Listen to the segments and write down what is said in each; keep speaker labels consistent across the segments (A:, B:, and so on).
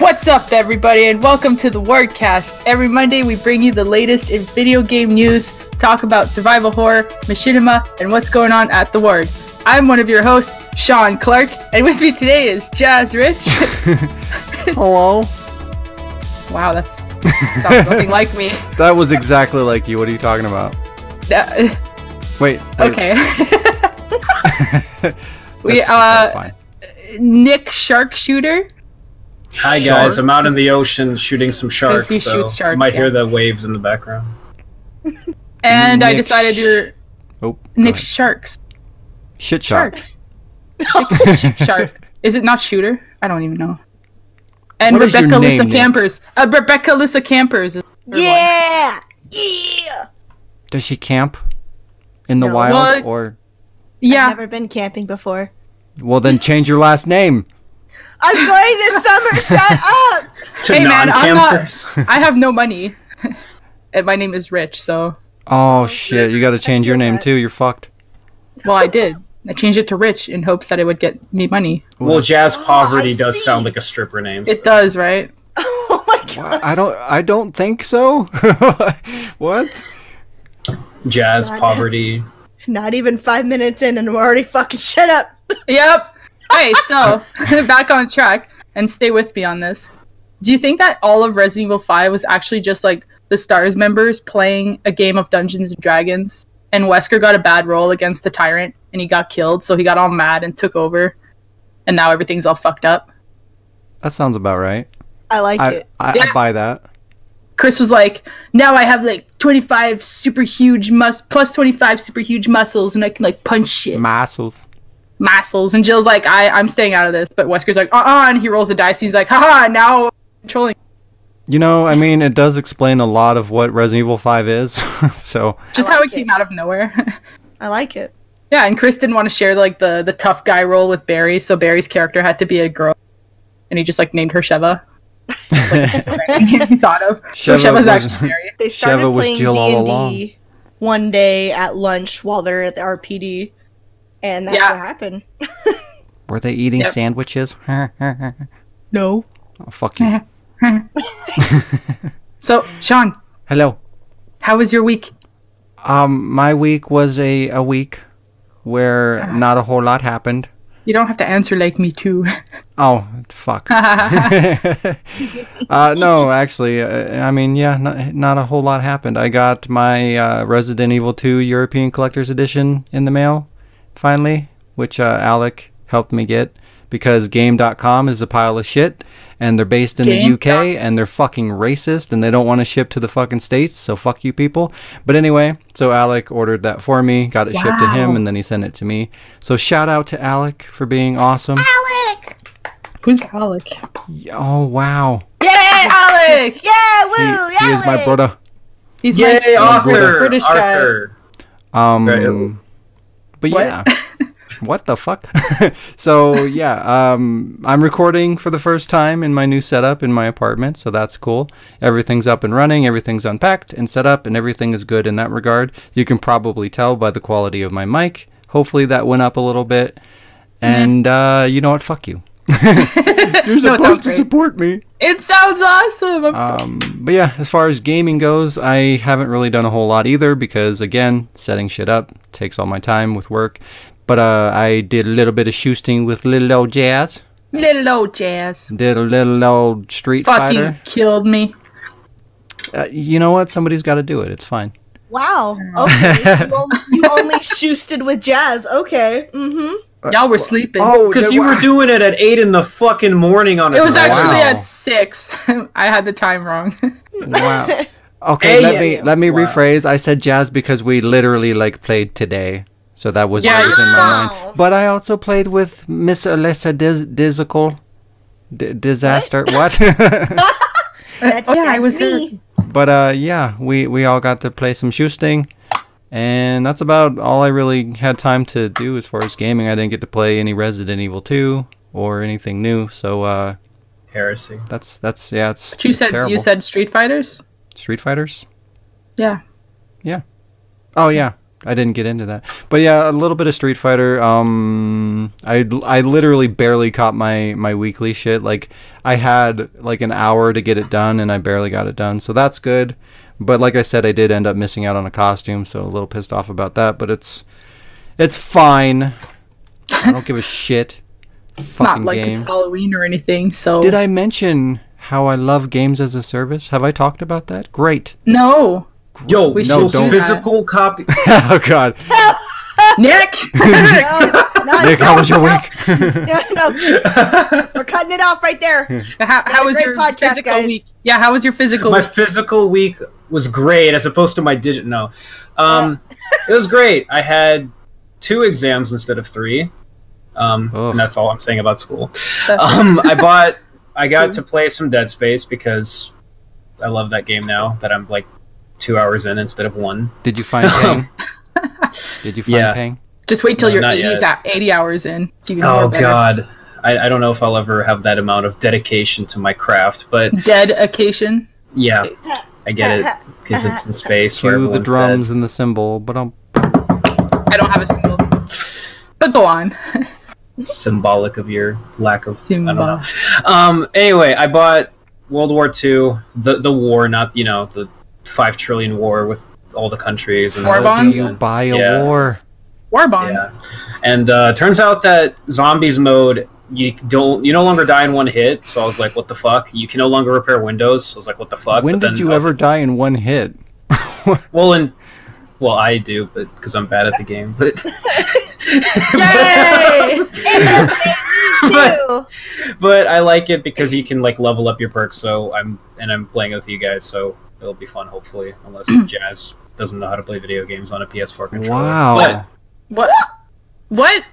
A: What's up, everybody, and welcome to the Wordcast. Every Monday, we bring you the latest in video game news, talk about survival horror, machinima, and what's going on at the Word. I'm one of your hosts, Shaun Clark, and with me today is Jazz Rich.
B: Hello.
A: Wow, that sounds nothing like me.
B: That was exactly like you. What are you talking about? Wait.
A: Okay.
B: That's fine.
A: Nick Sharkshooter.
C: Hi guys, I'm out in the ocean shooting some sharks, so
A: sharks,
C: you might hear the waves in the background.
A: And I decided you're Nick Sharks.
B: Shit shark.
A: Shit shark. Is it not Shooter? I don't even know. And
B: What is
A: Rebecca
B: your
A: Lissa
B: name,
A: Campers. Rebecca Lissa Campers. Is
D: Yeah! Yeah!
B: Does she camp in the
D: No.
B: wild
A: Well,
B: or?
A: yeah.
D: I've never been camping before.
B: Well, then change your last name.
D: I'm going this summer, shut up!
C: To
A: Hey man,
C: non-campers.
A: I have no money. And my name is Rich, so...
B: Oh shit! You got to change your name too. You're fucked.
A: Well, I did. I changed it to Rich in hopes that it would get me money.
C: Well, Jazz Poverty
D: I
C: does
D: see.
C: sound like a stripper name.
A: It does, right?
D: Oh my god.
B: I don't think so. What?
C: Jazz
D: God.
C: Poverty.
D: Not even 5 minutes in and we're already fucking shut up.
A: Yep. Hey, so, back on track, and stay with me on this. Do you think that all of Resident Evil 5 was actually just, like, the STARS members playing a game of Dungeons & Dragons, and Wesker got a bad roll against the Tyrant, and he got killed, so he got all mad and took over, and now everything's all fucked up?
B: That sounds about right.
D: I like it.
B: I buy that.
A: Chris was like, now I have, like, 25 super huge plus 25 super huge muscles, and I can, like, punch shit.
B: Muscles.
A: Muscles. And Jill's like, I'm staying out of this. But Wesker's like, and he rolls the dice. And he's like, haha, now I'm controlling.
B: You know, I mean, it does explain a lot of what Resident Evil 5 is. So.
A: Just
D: I
A: how
D: like
A: it came
D: it.
A: out of nowhere.
D: I like it.
A: Yeah, and Chris didn't want to share, like, the tough guy role with Barry, so Barry's character had to be a girl. And he just, like, named her Sheva. He thought of. So
B: Sheva
A: Sheva's
B: was-
A: actually Barry.
D: They started
B: Sheva was
D: playing
B: Jill all
D: D&D one day at lunch while they're at the RPD. And that's what happened.
B: Were they eating
A: Yep.
B: sandwiches? Oh,
D: No.
B: fuck you.
A: So, Shaun,
B: Hello.
A: how was your week?
B: My week was a week where not a whole lot happened.
A: You don't have to answer like me, too.
B: Oh, fuck. No, actually, I mean, yeah, not a whole lot happened. I got my Resident Evil 2 European Collector's Edition in the mail, finally, which Alec helped me get, because Game.com is a pile of shit, and they're based in the UK, and they're fucking racist, and they don't want to ship to the fucking States, so fuck you people. But anyway, so Alec ordered that for me, got it shipped to him, and then he sent it to me. So shout out to Alec for being awesome.
D: Alec!
A: Who's Alec?
B: Oh, wow.
A: Yay, Alec!
D: Yeah, woo!
B: He is my brother.
A: He's
C: Yay,
A: my
C: Arthur!
A: British guy.
C: Arthur.
B: But
A: What?
B: yeah. What the fuck? So yeah, I'm recording for the first time in my new setup in my apartment, so that's cool. Everything's up and running, everything's unpacked and set up, and everything is good in that regard. You can probably tell by the quality of my mic. Hopefully that went up a little bit. And you know what? Fuck you. You're supposed to support me.
A: It sounds awesome. I'm so
B: But yeah, as far as gaming goes, I haven't really done a whole lot either because, again, setting shit up takes all my time with work. But I did a little bit of shooting with little old Jazz.
A: little old Jazz.
B: Did a little old Street
A: Fucking
B: Fighter.
A: killed me.
B: You know what? Somebody's got to do it. It's fine.
D: Wow. Okay. you only shoosted with Jazz. Okay. Mm-hmm.
A: Y'all were sleeping.
C: Because you were doing it at 8 in the fucking morning on a
A: It was
C: Saturday.
A: actually
B: Wow.
A: at 6. I had the time wrong.
B: Wow. Okay,
C: Hey,
B: let me
C: wow.
B: rephrase. I said Jazz because we literally played today. So that was
A: Yeah,
B: what was in my
D: wow.
B: mind. But I also played with Miss Alyssa Dizical. Disaster. What?
D: That's,
A: I was
D: me.
B: But yeah, we all got to play some shooting. And that's about all I really had time to do as far as gaming. I didn't get to play any Resident Evil 2 or anything new. So
C: Heresy.
B: that's yeah, it's
A: But you
B: it's
A: said
B: terrible.
A: you said Street Fighters?
B: Street Fighters?
A: Yeah.
B: Yeah. Oh yeah. I didn't get into that. But yeah, a little bit of Street Fighter. I literally barely caught my weekly shit. Like, I had like an hour to get it done, and I barely got it done. So that's good. But like I said, I did end up missing out on a costume, so a little pissed off about that. But it's fine. I don't give a shit.
A: Not like it's Halloween or anything. So
B: did I mention how I love games as a service? Have I talked about that? Great.
A: No.
C: Yo,
B: no, don't.
C: Physical copy.
B: Oh God.
A: Nick.
B: Nick, how was your week?
D: No, we're cutting it off right there.
A: How was your physical week? Yeah, how was your physical
C: My
A: week?
C: physical week was great, as opposed to my digit. No, it was great. I had 2 exams instead of 3. And that's all I'm saying about school. I got to play some Dead Space because I love that game now that I'm like 2 hours in instead of 1.
B: Did you find Pang? Did you find Pang?
A: Just wait till you're 80 hours in.
C: Oh God, I don't know if I'll ever have that amount of dedication to my craft, but
A: dedication.
C: Yeah, I get it because it's in space.
B: Cue the drums and the cymbal, but
A: I don't have a cymbal. But go on.
C: Symbolic of your lack of. I don't know. Anyway, I bought World War II, the war, not the 5 trillion war with all the countries and
A: war bonds.
B: You buy a war.
A: War bonds.
C: Yeah. And turns out that zombies mode, you no longer die in 1 hit. So I was like, what the fuck? You can no longer repair windows. So I was like, what the fuck?
B: When did you ever die in 1 hit?
C: Well, I do, but because I'm bad at the game. But
A: yay!
C: but I like it because you can like level up your perks. So I'm playing with you guys, so it'll be fun hopefully. Unless Jazz doesn't know how to play video games on a PS4 controller.
B: Wow.
C: But
A: what?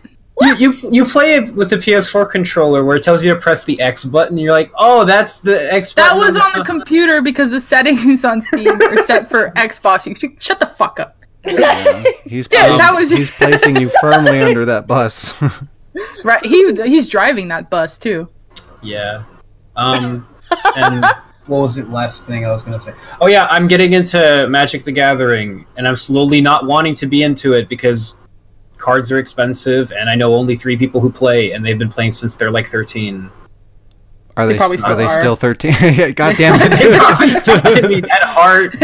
C: You play it with the PS4 controller where it tells you to press the X button. And you're like, oh, that's the X button.
A: That was on the computer because the settings on Steam are set for Xbox. You shut the fuck up.
B: Yeah. He's placing you firmly under that bus.
A: Right, he's driving that bus too.
C: Yeah. And what was it last thing I was gonna say? Oh yeah, I'm getting into Magic the Gathering, and I'm slowly not wanting to be into it because cards are expensive, and I know only 3 people who play, and they've been playing since they're like 13.
B: Are they still 13? God damn it!
C: I mean, at heart.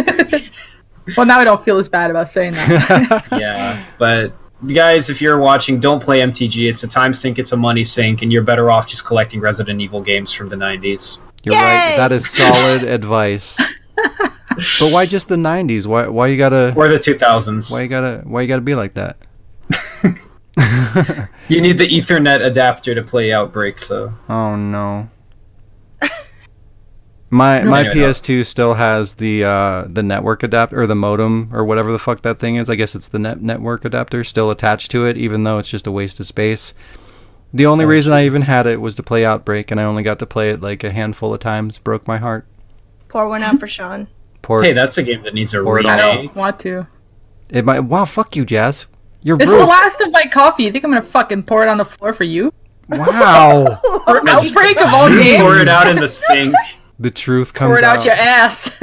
A: Well, now I don't feel as bad about saying that.
C: Yeah, but guys, if you're watching, don't play MTG. It's a time sink, it's a money sink, and you're better off just collecting Resident Evil games from the 90s.
B: You're right. That is solid advice. But why just the 90s? Why you gotta?
C: Or the 2000s?
B: Why you gotta be like that?
C: You need the Ethernet adapter to play Outbreak. So.
B: Oh no. My PS2 still has the network adapter or the modem or whatever the fuck that thing is. I guess it's the network adapter still attached to it, even though it's just a waste of space. The only reason I even had it was to play Outbreak, and I only got to play it like a handful of times. Broke my heart.
D: Pour one out for Shaun.
C: Hey, that's a game that needs a remake.
A: I don't want to.
B: It might. Wow, fuck you, Jazz. You're
A: It's
B: rude.
A: the last of my coffee. You think I'm gonna fucking pour it on the floor for you?
B: Wow.
A: Outbreak of all games.
C: Pour it out in the sink.
B: The truth comes
A: Pour it out your ass.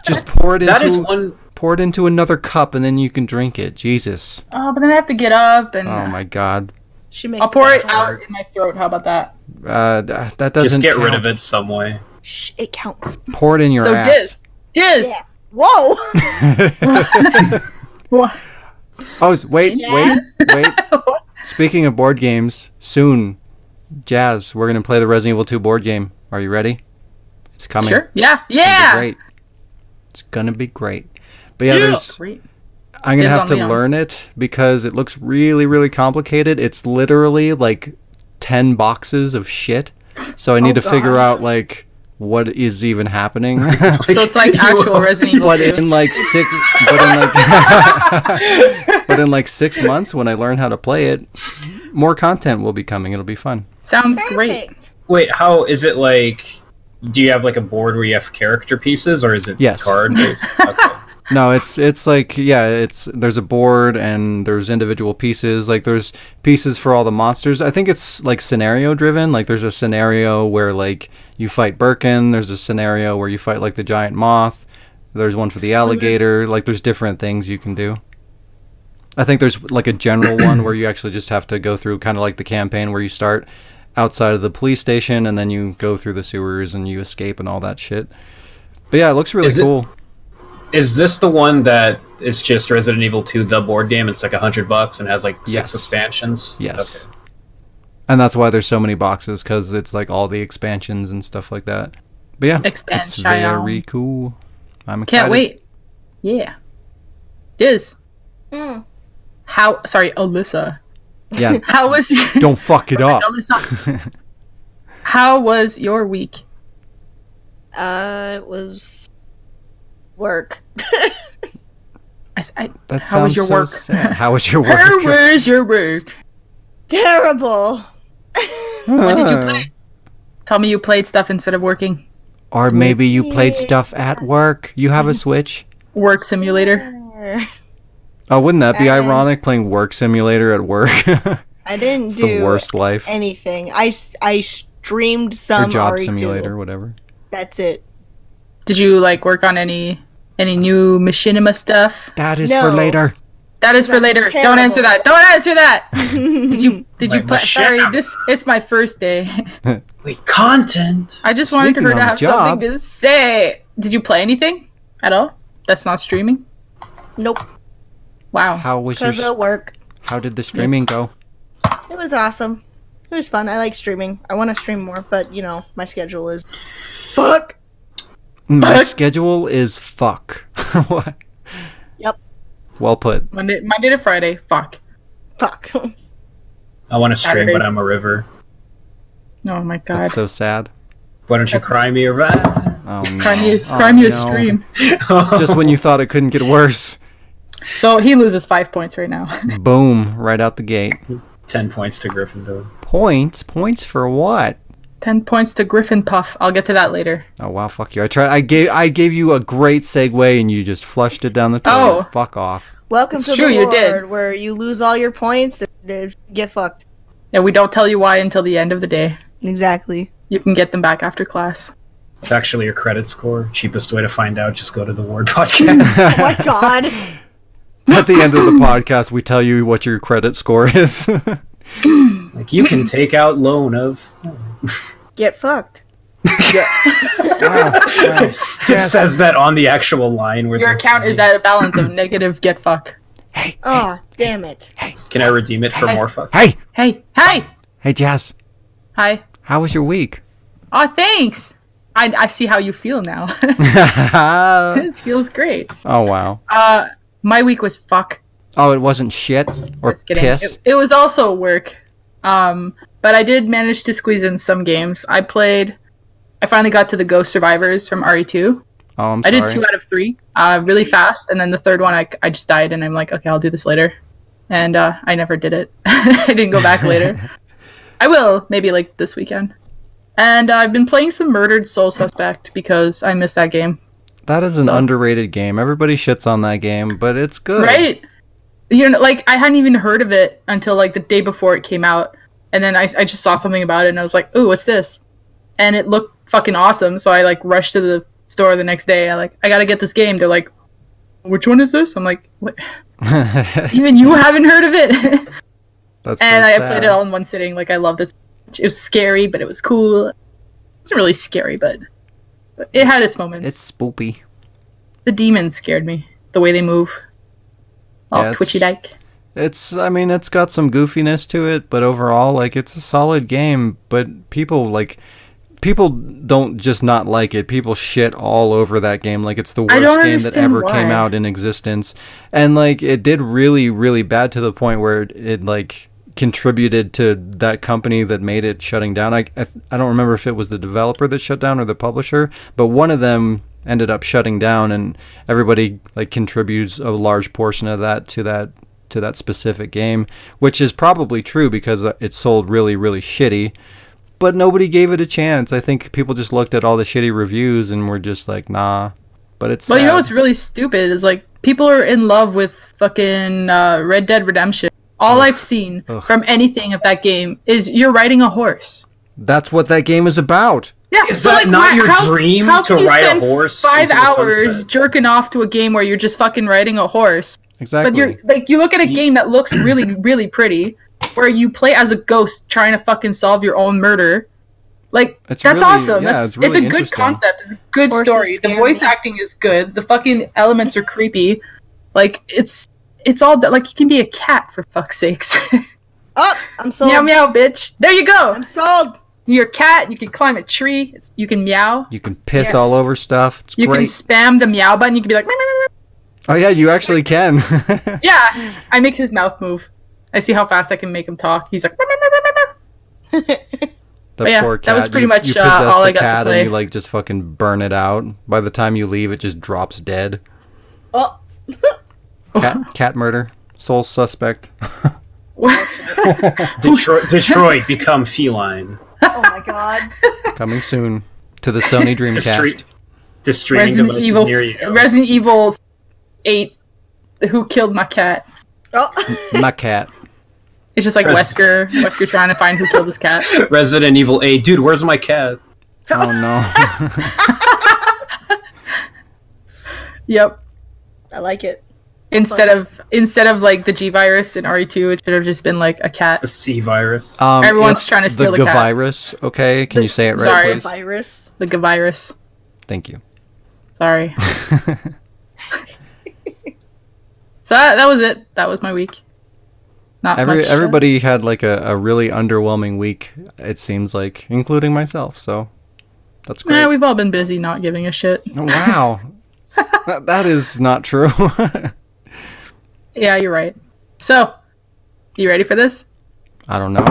B: Just pour it
C: into
B: pour it into another cup, and then you can drink it. Jesus.
A: Oh, but then I have to get up and.
B: Oh my God.
A: I'll pour it out in my throat. How about that?
B: That doesn't.
C: Just get
B: count.
C: rid of it some way.
D: Shh, it counts.
B: Pour it in your ass.
A: Diz.
D: Yeah. Whoa.
A: What?
B: Oh, wait. Speaking of board games, soon, Jazz, we're gonna play the Resident Evil 2 board game. Are you ready? It's coming.
A: Sure. Yeah.
B: It's gonna be great. But yeah, I'm gonna have to learn it because it looks really, really complicated. It's literally like 10 boxes of shit. So I need to figure out like what is even happening.
A: So it's like actual Resident Evil 2.
B: But in like 6 months, when I learn how to play it, more content will be coming. It'll be fun.
A: Sounds great.
C: Wait, how is it like? Do you have like a board where you have character pieces, or is it card? Okay.
B: No, it's like there's a board and there's individual pieces. Like there's pieces for all the monsters. I think it's like scenario driven. Like there's a scenario where like you fight Birkin. There's a scenario where you fight like the giant moth. There's one for the alligator. Like there's different things you can do. I think there's like a general one where you actually just have to go through kind of like the campaign where you start outside of the police station and then you go through the sewers and you escape and all that shit. But yeah, it looks really cool.
C: Is this the one that it's just Resident Evil 2, the board game? It's like $100 and has like 6 expansions?
B: Yes.
C: Okay.
B: And that's why there's so many boxes, because it's like all the expansions and stuff like that. But yeah, it's very cool. I'm excited.
A: Can't wait. Yeah. Diz. Sorry, Alyssa.
B: Yeah.
A: How was your...
B: Don't fuck it up.
A: Alyssa. How was your week?
D: It was work.
A: How was your work?
B: Sad. How was your work?
A: How was your work?
D: Terrible.
A: What did you play? Tell me you played stuff instead of working.
B: Or maybe you played stuff at work. You have a Switch?
A: Work Simulator.
B: Oh, wouldn't that be ironic, playing Work Simulator at work?
D: I didn't
B: it's
D: do
B: the worst life.
D: anything. I streamed some
B: or Job
D: RE2.
B: Simulator, whatever.
D: That's it.
A: Did you like work on any new machinima stuff?
B: That is for later.
A: That is for later.
D: Terrible.
A: Don't answer that. Don't answer that. Did you play? Sorry, it's my first day.
C: Wait, content.
A: I just wanted her to have something to say. Did you play anything at all? That's not streaming.
D: Nope.
A: Wow.
B: How was
D: Because of work.
B: How did the streaming go?
D: It was awesome. It was fun. I like streaming. I want to stream more, but you know, my schedule is fuck.
B: My schedule is fuck. What?
D: Yep.
B: Well put.
A: Monday to Friday. Fuck.
C: I want to stream,
A: Saturdays.
C: but I'm a river.
A: Oh my god.
B: That's so sad.
C: Why don't you cry me a ride?
B: Oh, no.
A: Cry me a stream.
B: Just when you thought it couldn't get worse.
A: So he loses 5 points right now.
B: Boom! Right out the gate.
C: 10 points to Gryffindor.
B: Points? Points for what?
A: 10 points to Griffin Puff. I'll get to that later.
B: Oh wow! Fuck you! I gave you a great segue and you just flushed it down the toilet.
A: Oh.
B: Fuck off.
D: Welcome
A: It's
D: to
A: true,
D: the
A: you
D: world
A: did.
D: where you lose all your points and get fucked.
A: Yeah, we don't tell you why until the end of the day.
D: Exactly.
A: You can get them back after class.
C: It's actually your credit score. Cheapest way to find out, just go to the Word podcast.
D: Oh my god.
B: At the end of the podcast, we tell you what your credit score is.
C: Like, you can take out loan of...
D: Get fucked.
B: Wow.
C: It says that on the actual line. Where
A: Your account is at a balance of negative get fuck.
B: Hey.
D: Oh, damn it.
B: Hey.
C: Can I redeem it for more fuck?
B: Hey.
A: Hey.
B: Hey, Jazz.
A: Hi.
B: How was your week?
A: Oh, thanks. I see how you feel now.
B: Oh
A: It feels great.
B: wow.
A: My week was fuck.
B: Oh, it wasn't shit or
A: Just kidding.
B: piss.
A: It was also work. But I did manage to squeeze in some games. I finally got to the Ghost Survivors from RE2.
B: Oh, I'm
A: I
B: sorry.
A: did 2 out of 3, really fast, and then the third one I just died, and I'm like, okay, I'll do this later. And I never did it. I didn't go back later. I will, maybe like this weekend. And I've been playing some Murdered Soul Suspect because I missed that game.
B: That is an underrated game. Everybody shits on that game, but it's good.
A: Right? You know, like, I hadn't even heard of it until like the day before it came out. And then I just saw something about it, and I was like, ooh, what's this? And it looked fucking awesome, so I like rushed to the store the next day. I gotta get this game. They're like, which one is this? I'm like, what? Even you haven't heard of it?
B: That's
A: and
B: so
A: I
B: sad.
A: played it all in one sitting. Like, I loved it. It was scary, but it was cool. It wasn't really scary, but it had its moments.
B: It's spoopy.
A: The demons scared me. The way they move. All twitchy like.
B: It's got some goofiness to it, but overall, like, it's a solid game. But people don't just not like it. People shit all over that game. Like, it's the worst game that ever came out in existence. And, like, it did really, really bad to the point where it like, contributed to that company that made it shutting down. I don't remember if it was the developer that shut down or the publisher, but one of them ended up shutting down, and everybody, like, contributes a large portion of that to that specific game, which is probably true because it sold really, really shitty. But nobody gave it a chance. I think people just looked at all the shitty reviews and were just like, nah. But it's
A: Well, you know what's really stupid is, like, people are in love with fucking Red Dead Redemption. All I've seen from anything of that game is you're riding a horse.
B: That's what that game is about.
A: Yeah,
C: Is that not your dream to ride a horse?
A: 5
C: into the
A: hours
C: sunset?
A: jerking off to a game where you're just fucking riding a horse
B: Exactly.
A: But you're like, you look at a game that looks really, really pretty, where you play as a ghost trying to fucking solve your own murder. Like, that's really awesome.
B: Yeah,
A: it's a good concept. It's a good story. The voice acting is good. The fucking elements are creepy. Like, it's all like, you can be a cat for fuck's sakes.
D: Oh, I'm sold.
A: Meow meow, bitch. There you go.
D: I'm sold.
A: You're a cat. You can climb a tree. You can meow.
B: You can piss all over stuff. It's
A: you
B: great.
A: can spam the meow button. You can be like, meow, meow, meow.
B: Oh yeah, you actually can.
A: Yeah, I make his mouth move. I see how fast I can make him talk. He's like, meow, meow, meow, meow, meow.
B: The poor cat.
A: That was pretty much
B: you possess
A: all
B: the
A: I got
B: cat
A: to play.
B: and you like just fucking burn it out. By the time you leave, it just drops dead.
D: Oh.
B: Cat murder. Sole suspect.
C: Detroit become feline.
D: Oh my god.
B: Coming soon to the Sony Dreamcast.
C: Resident
A: Evil 8. Who killed my cat?
D: Oh.
B: My cat.
A: It's just like Wesker trying to find who killed his cat.
C: Resident Evil 8. Dude, where's my cat?
B: Oh no.
A: Yep.
D: I like it.
A: Instead of like the G virus in RE2, it should have just been like a cat.
C: The C virus.
A: Everyone's trying to steal the cat.
B: virus. Okay, can you say it right?
A: Sorry,
B: please?
D: Virus.
A: The virus.
B: Thank you.
A: Sorry. So that was it. That was my week. Not much.
B: Everybody had like a really underwhelming week. It seems like, including myself. So that's great.
A: Yeah, we've all been busy, not giving a shit.
B: Oh, wow. that is not true.
A: Yeah, you're right. So, you ready for this?
B: I don't know.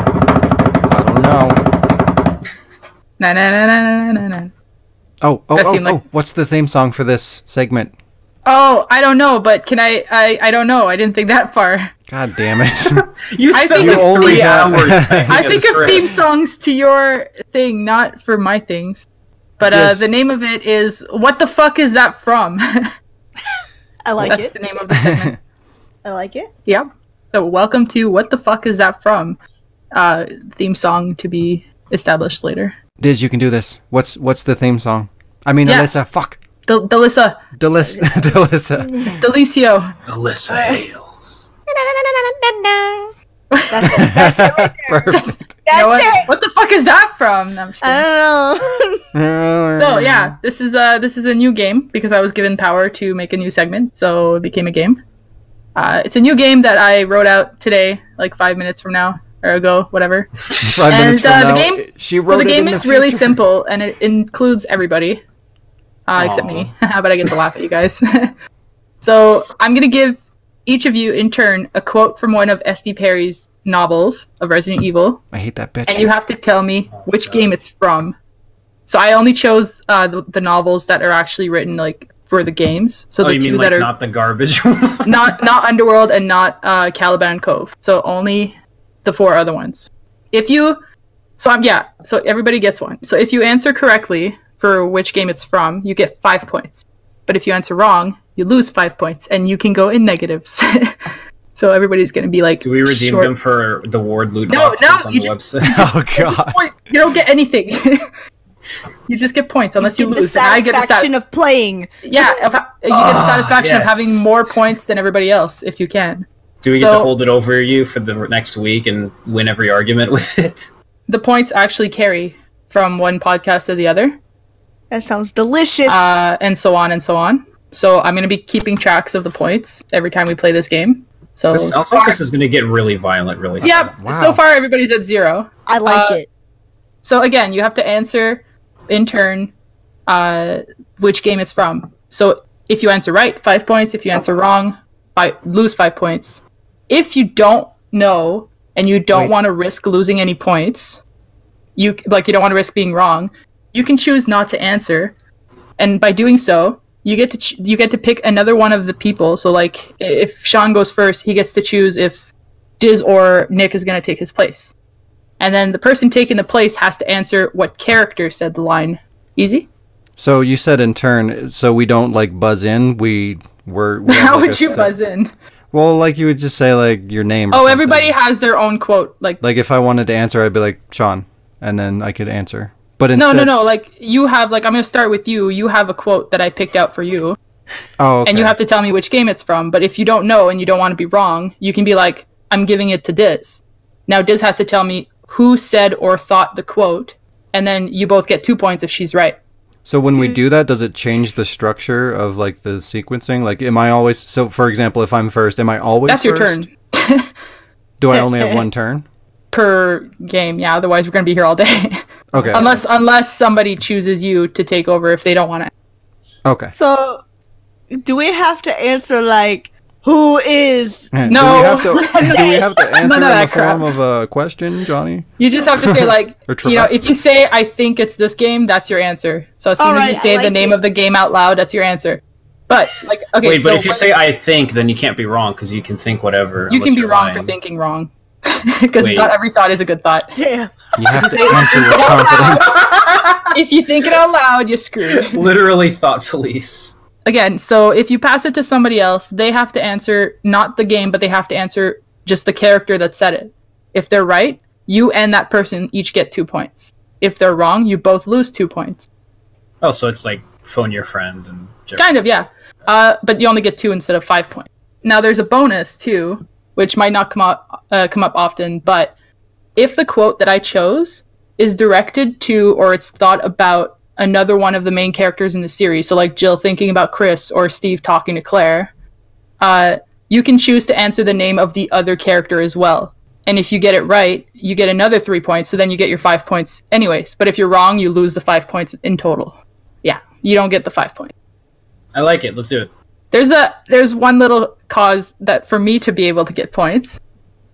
A: Na na na na na na.
B: Oh, what's the theme song for this segment?
A: Oh, I don't know, but can I don't know. I didn't think that far.
B: God damn it.
C: I think of 3 hours.
A: I think of theme songs to your thing, not for my things. But
B: Yes.
A: the name of it is What the Fuck Is That From?
D: I like
A: That's
D: it.
A: the name of the segment.
D: I like it.
A: Yeah. So welcome to What the Fuck Is That From? Theme song to be established later.
B: Diz, you can do this. What's the theme song? I mean,
A: Yeah.
B: Alyssa, fuck.
A: Delissa.
B: Delissa.
A: Delicio.
C: Alyssa Hales.
D: That's it right there.
B: Perfect.
A: You know
D: That's it.
A: What the fuck is that from? No, I'm just kidding.
D: I don't know.
A: So yeah, this is a new game because I was given power to make a new segment, so it became a game. It's a new game that I wrote out today, like 5 minutes from now or ago, whatever.
B: 5 minutes from now,
A: the game,
B: she wrote
A: the
B: it
A: game
B: in
A: is
B: the
A: really
B: future.
A: simple and it includes everybody, except me. But I get to laugh at you guys. So I'm gonna give each of you in turn a quote from one of S.D. Perry's novels of Resident Evil.
B: I hate that bitch.
A: And you have to tell me which game it's from. So I only chose the novels that are actually written like for the games. So the
C: you
A: two
C: mean
A: that
C: like
A: are
C: not the garbage?
A: not Underworld and not Caliban Cove. So only the 4 other ones. So everybody gets one. So if you answer correctly for which game it's from, you get 5 points. But if you answer wrong, you lose 5 points and you can go in negatives. So everybody's going to be like,
C: do we redeem them for the ward loot boxes on the website?
B: Oh god.
A: You don't get anything. You just get points unless you lose.
D: The satisfaction of playing.
A: Yeah, you get the satisfaction of having more points than everybody else if you can.
C: Do we get to hold it over you for the next week and win every argument with it?
A: The points actually carry from one podcast to the other.
D: That sounds delicious.
A: And so on and so on. So I'm going to be keeping tracks of the points every time we play this game. So
C: This sounds like this is going to get really violent really fast.
A: Yep.
B: Wow.
A: So far everybody's at 0.
D: I like it.
A: So again, you have to answer in turn which game it's from. So if you answer right, 5 points. If you answer wrong, lose 5 points. If you don't know and you don't want to risk losing any points, you don't want to risk being wrong, you can choose not to answer. And by doing so, you get to pick another one of the people. So like if Shaun goes first, he gets to choose if Diz or Nick is going to take his place. And then the person taking the place has to answer what character said the line. Easy?
B: So you said in turn, so we don't like buzz in. We have,
A: How
B: like,
A: would you buzz in?
B: Well, like you would just say like your name. Or
A: Oh,
B: something.
A: everybody has their own quote. Like
B: if I wanted to answer, I'd be like Shaun, and then I could answer. But instead,
A: no. Like you have I'm gonna start with you. You have a quote that I picked out for you.
B: Oh, okay.
A: And you have to tell me which game it's from. But if you don't know and you don't want to be wrong, you can be like, I'm giving it to Diz. Now Diz has to tell me who said or thought the quote, and then you both get 2 points if she's right.
B: So when we do that, does it change the structure of like the sequencing? Like, am I always, so for example, if I'm first, am I always
A: That's
B: first?
A: your turn.
B: Do I only have one turn?
A: Per game, yeah. Otherwise, we're going to be here all day.
B: Okay.
A: Unless somebody chooses you to take over if they don't want to.
B: Okay.
D: So, do we have to answer like who is?
A: No.
B: Do we have to answer in the form of a question, Johnny?
A: You just have to say like,
B: Or
A: if you say I think it's this game, that's your answer. So as soon as you say the name of the game out loud, that's your answer. But like, okay.
C: Wait, but if you say I think, then you can't be wrong because you can think whatever.
A: You can be wrong for thinking wrong. Because not every thought is a good thought.
D: Damn.
B: You have to answer with confidence.
A: If you think it out loud, you're screwed.
C: Literally thought police.
A: Again, so if you pass it to somebody else, they have to answer not the game, but they have to answer just the character that said it. If they're right, you and that person each get 2 points. If they're wrong, you both lose 2 points.
C: Oh, so it's like phone your friend and...
A: Kind of, yeah. But you only get 2 instead of 5 points. Now, there's a bonus, too, which might not come up often, but if the quote that I chose is directed to or it's thought about another one of the main characters in the series, so like Jill thinking about Chris or Steve talking to Claire, you can choose to answer the name of the other character as well. And if you get it right, you get another 3 points, so then you get your 5 points anyways. But if you're wrong, you lose the 5 points in total. Yeah, you don't get the 5 points.
C: I like it. Let's do it.
A: There's one little cause that for me to be able to get points.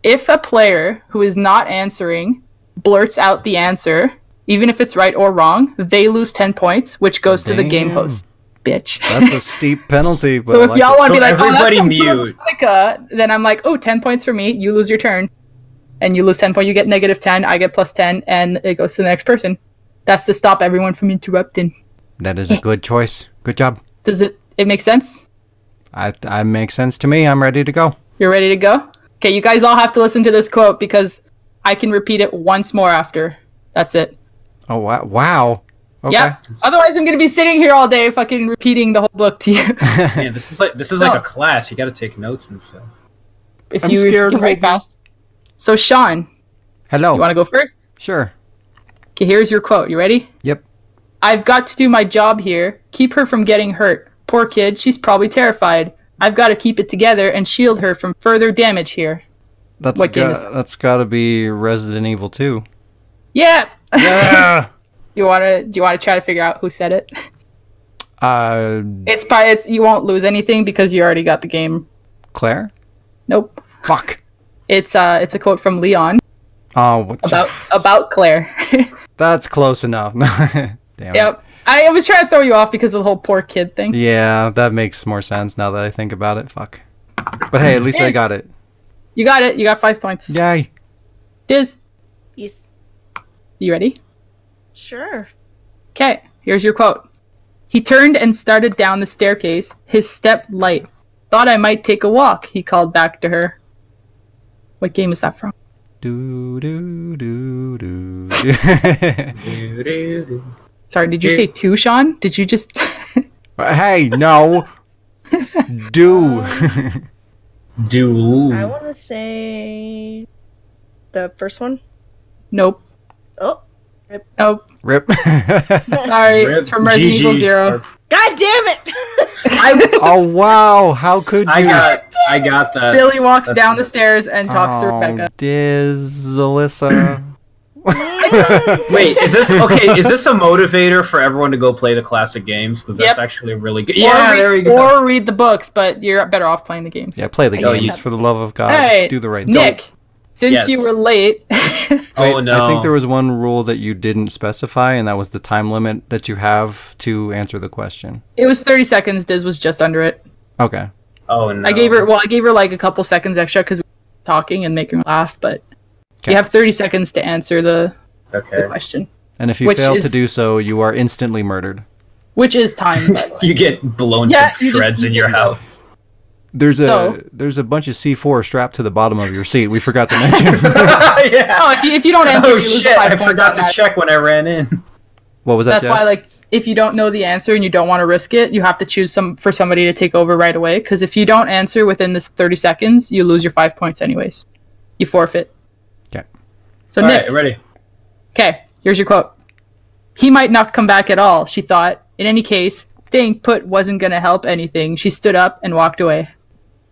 A: If a player who is not answering blurts out the answer, even if it's right or wrong, they lose 10 points, which goes to the game host. Bitch.
B: That's a steep penalty. But
A: so if y'all want to be like,
C: everybody mute,
A: then I'm like, 10 points for me. You lose your turn, and you lose 10 points. You get -10. I get +10, and it goes to the next person. That's to stop everyone from interrupting.
B: That is a good choice. Good job.
A: Does it make sense?
B: I makes sense to me. I'm ready to go.
A: You're ready to go? Okay, you guys all have to listen to this quote because I can repeat it once more after. That's it.
B: Oh, wow. Okay.
A: Yeah. Otherwise, I'm going to be sitting here all day fucking repeating the whole book to you.
C: Man, this is like a class. You got to take notes and stuff.
A: If
B: I'm
A: you
B: scared
A: can write fast. So, Shaun.
B: Hello.
A: You want to go first?
B: Sure.
A: Okay, here's your quote. You ready?
B: Yep.
A: I've got to do my job here. Keep her from getting hurt. Poor kid, she's probably terrified. I've got to keep it together and shield her from further damage here.
B: That's got to be Resident Evil 2.
A: Yeah.
B: Yeah.
A: Do you want to try to figure out who said it?
B: It's
A: you won't lose anything because you already got the game.
B: Claire?
A: Nope.
B: Fuck.
A: It's a quote from Leon.
B: Oh,
A: about Claire.
B: That's close enough. Damn.
A: Yep. I was trying to throw you off because of the whole poor kid thing.
B: Yeah, that makes more sense now that I think about it. Fuck. But hey, at least I got it.
A: You got it. You got 5 points.
B: Yay.
A: Diz.
D: Yes.
A: You ready?
D: Sure.
A: Okay, here's your quote. He turned and started down the staircase, his step light. Thought I might take a walk, he called back to her. What game is that from?
B: Do do do do.
A: Sorry, did you say 2, Shaun? Did you just...
B: Hey, no. Do.
C: Do.
D: I want to say the first one.
A: Nope.
D: Oh.
A: Nope.
B: Rip.
A: Sorry,
C: Rip.
A: it's from Resident Evil 0.
D: God damn it!
B: Oh, wow. How could you?
C: I got that.
A: Billy walks down the stairs and talks to Rebecca.
B: Diz, Alyssa.
C: Wait, is this a motivator for everyone to go play the classic games? Because that's actually really good. Yeah, there we go.
A: Or read the books, but you're better off playing the games.
B: Yeah, play the games for the love of God.
A: Hey,
B: do the right thing.
A: Nick, since you were late...
C: Oh, no.
B: I think there was one rule that you didn't specify, and that was the time limit that you have to answer the question.
A: It was 30 seconds. Diz was just under it.
B: Okay.
C: Oh, no.
A: I gave her like a couple seconds extra because we were talking and making her laugh, but you have 30 seconds to answer the question.
B: And if you fail to do so, you are instantly murdered.
A: Which is time.
C: You get blown to shreds in your house.
B: There's a bunch of C4 strapped to the bottom of your seat. We forgot to mention.
C: Yeah.
A: Oh, if you don't answer, you lose 5 points.
C: I forgot to check when I ran in.
B: What was that?
A: That's why if you don't know the answer and you don't want to risk it, you have to choose for somebody to take over right away. Because if you don't answer within this 30 seconds, you lose your 5 points anyways. You forfeit.
B: Okay.
A: So
C: All
A: Nick,
C: right, ready?
A: Okay, here's your quote. He might not come back at all, she thought. In any case, staying put wasn't going to help anything. She stood up and walked away.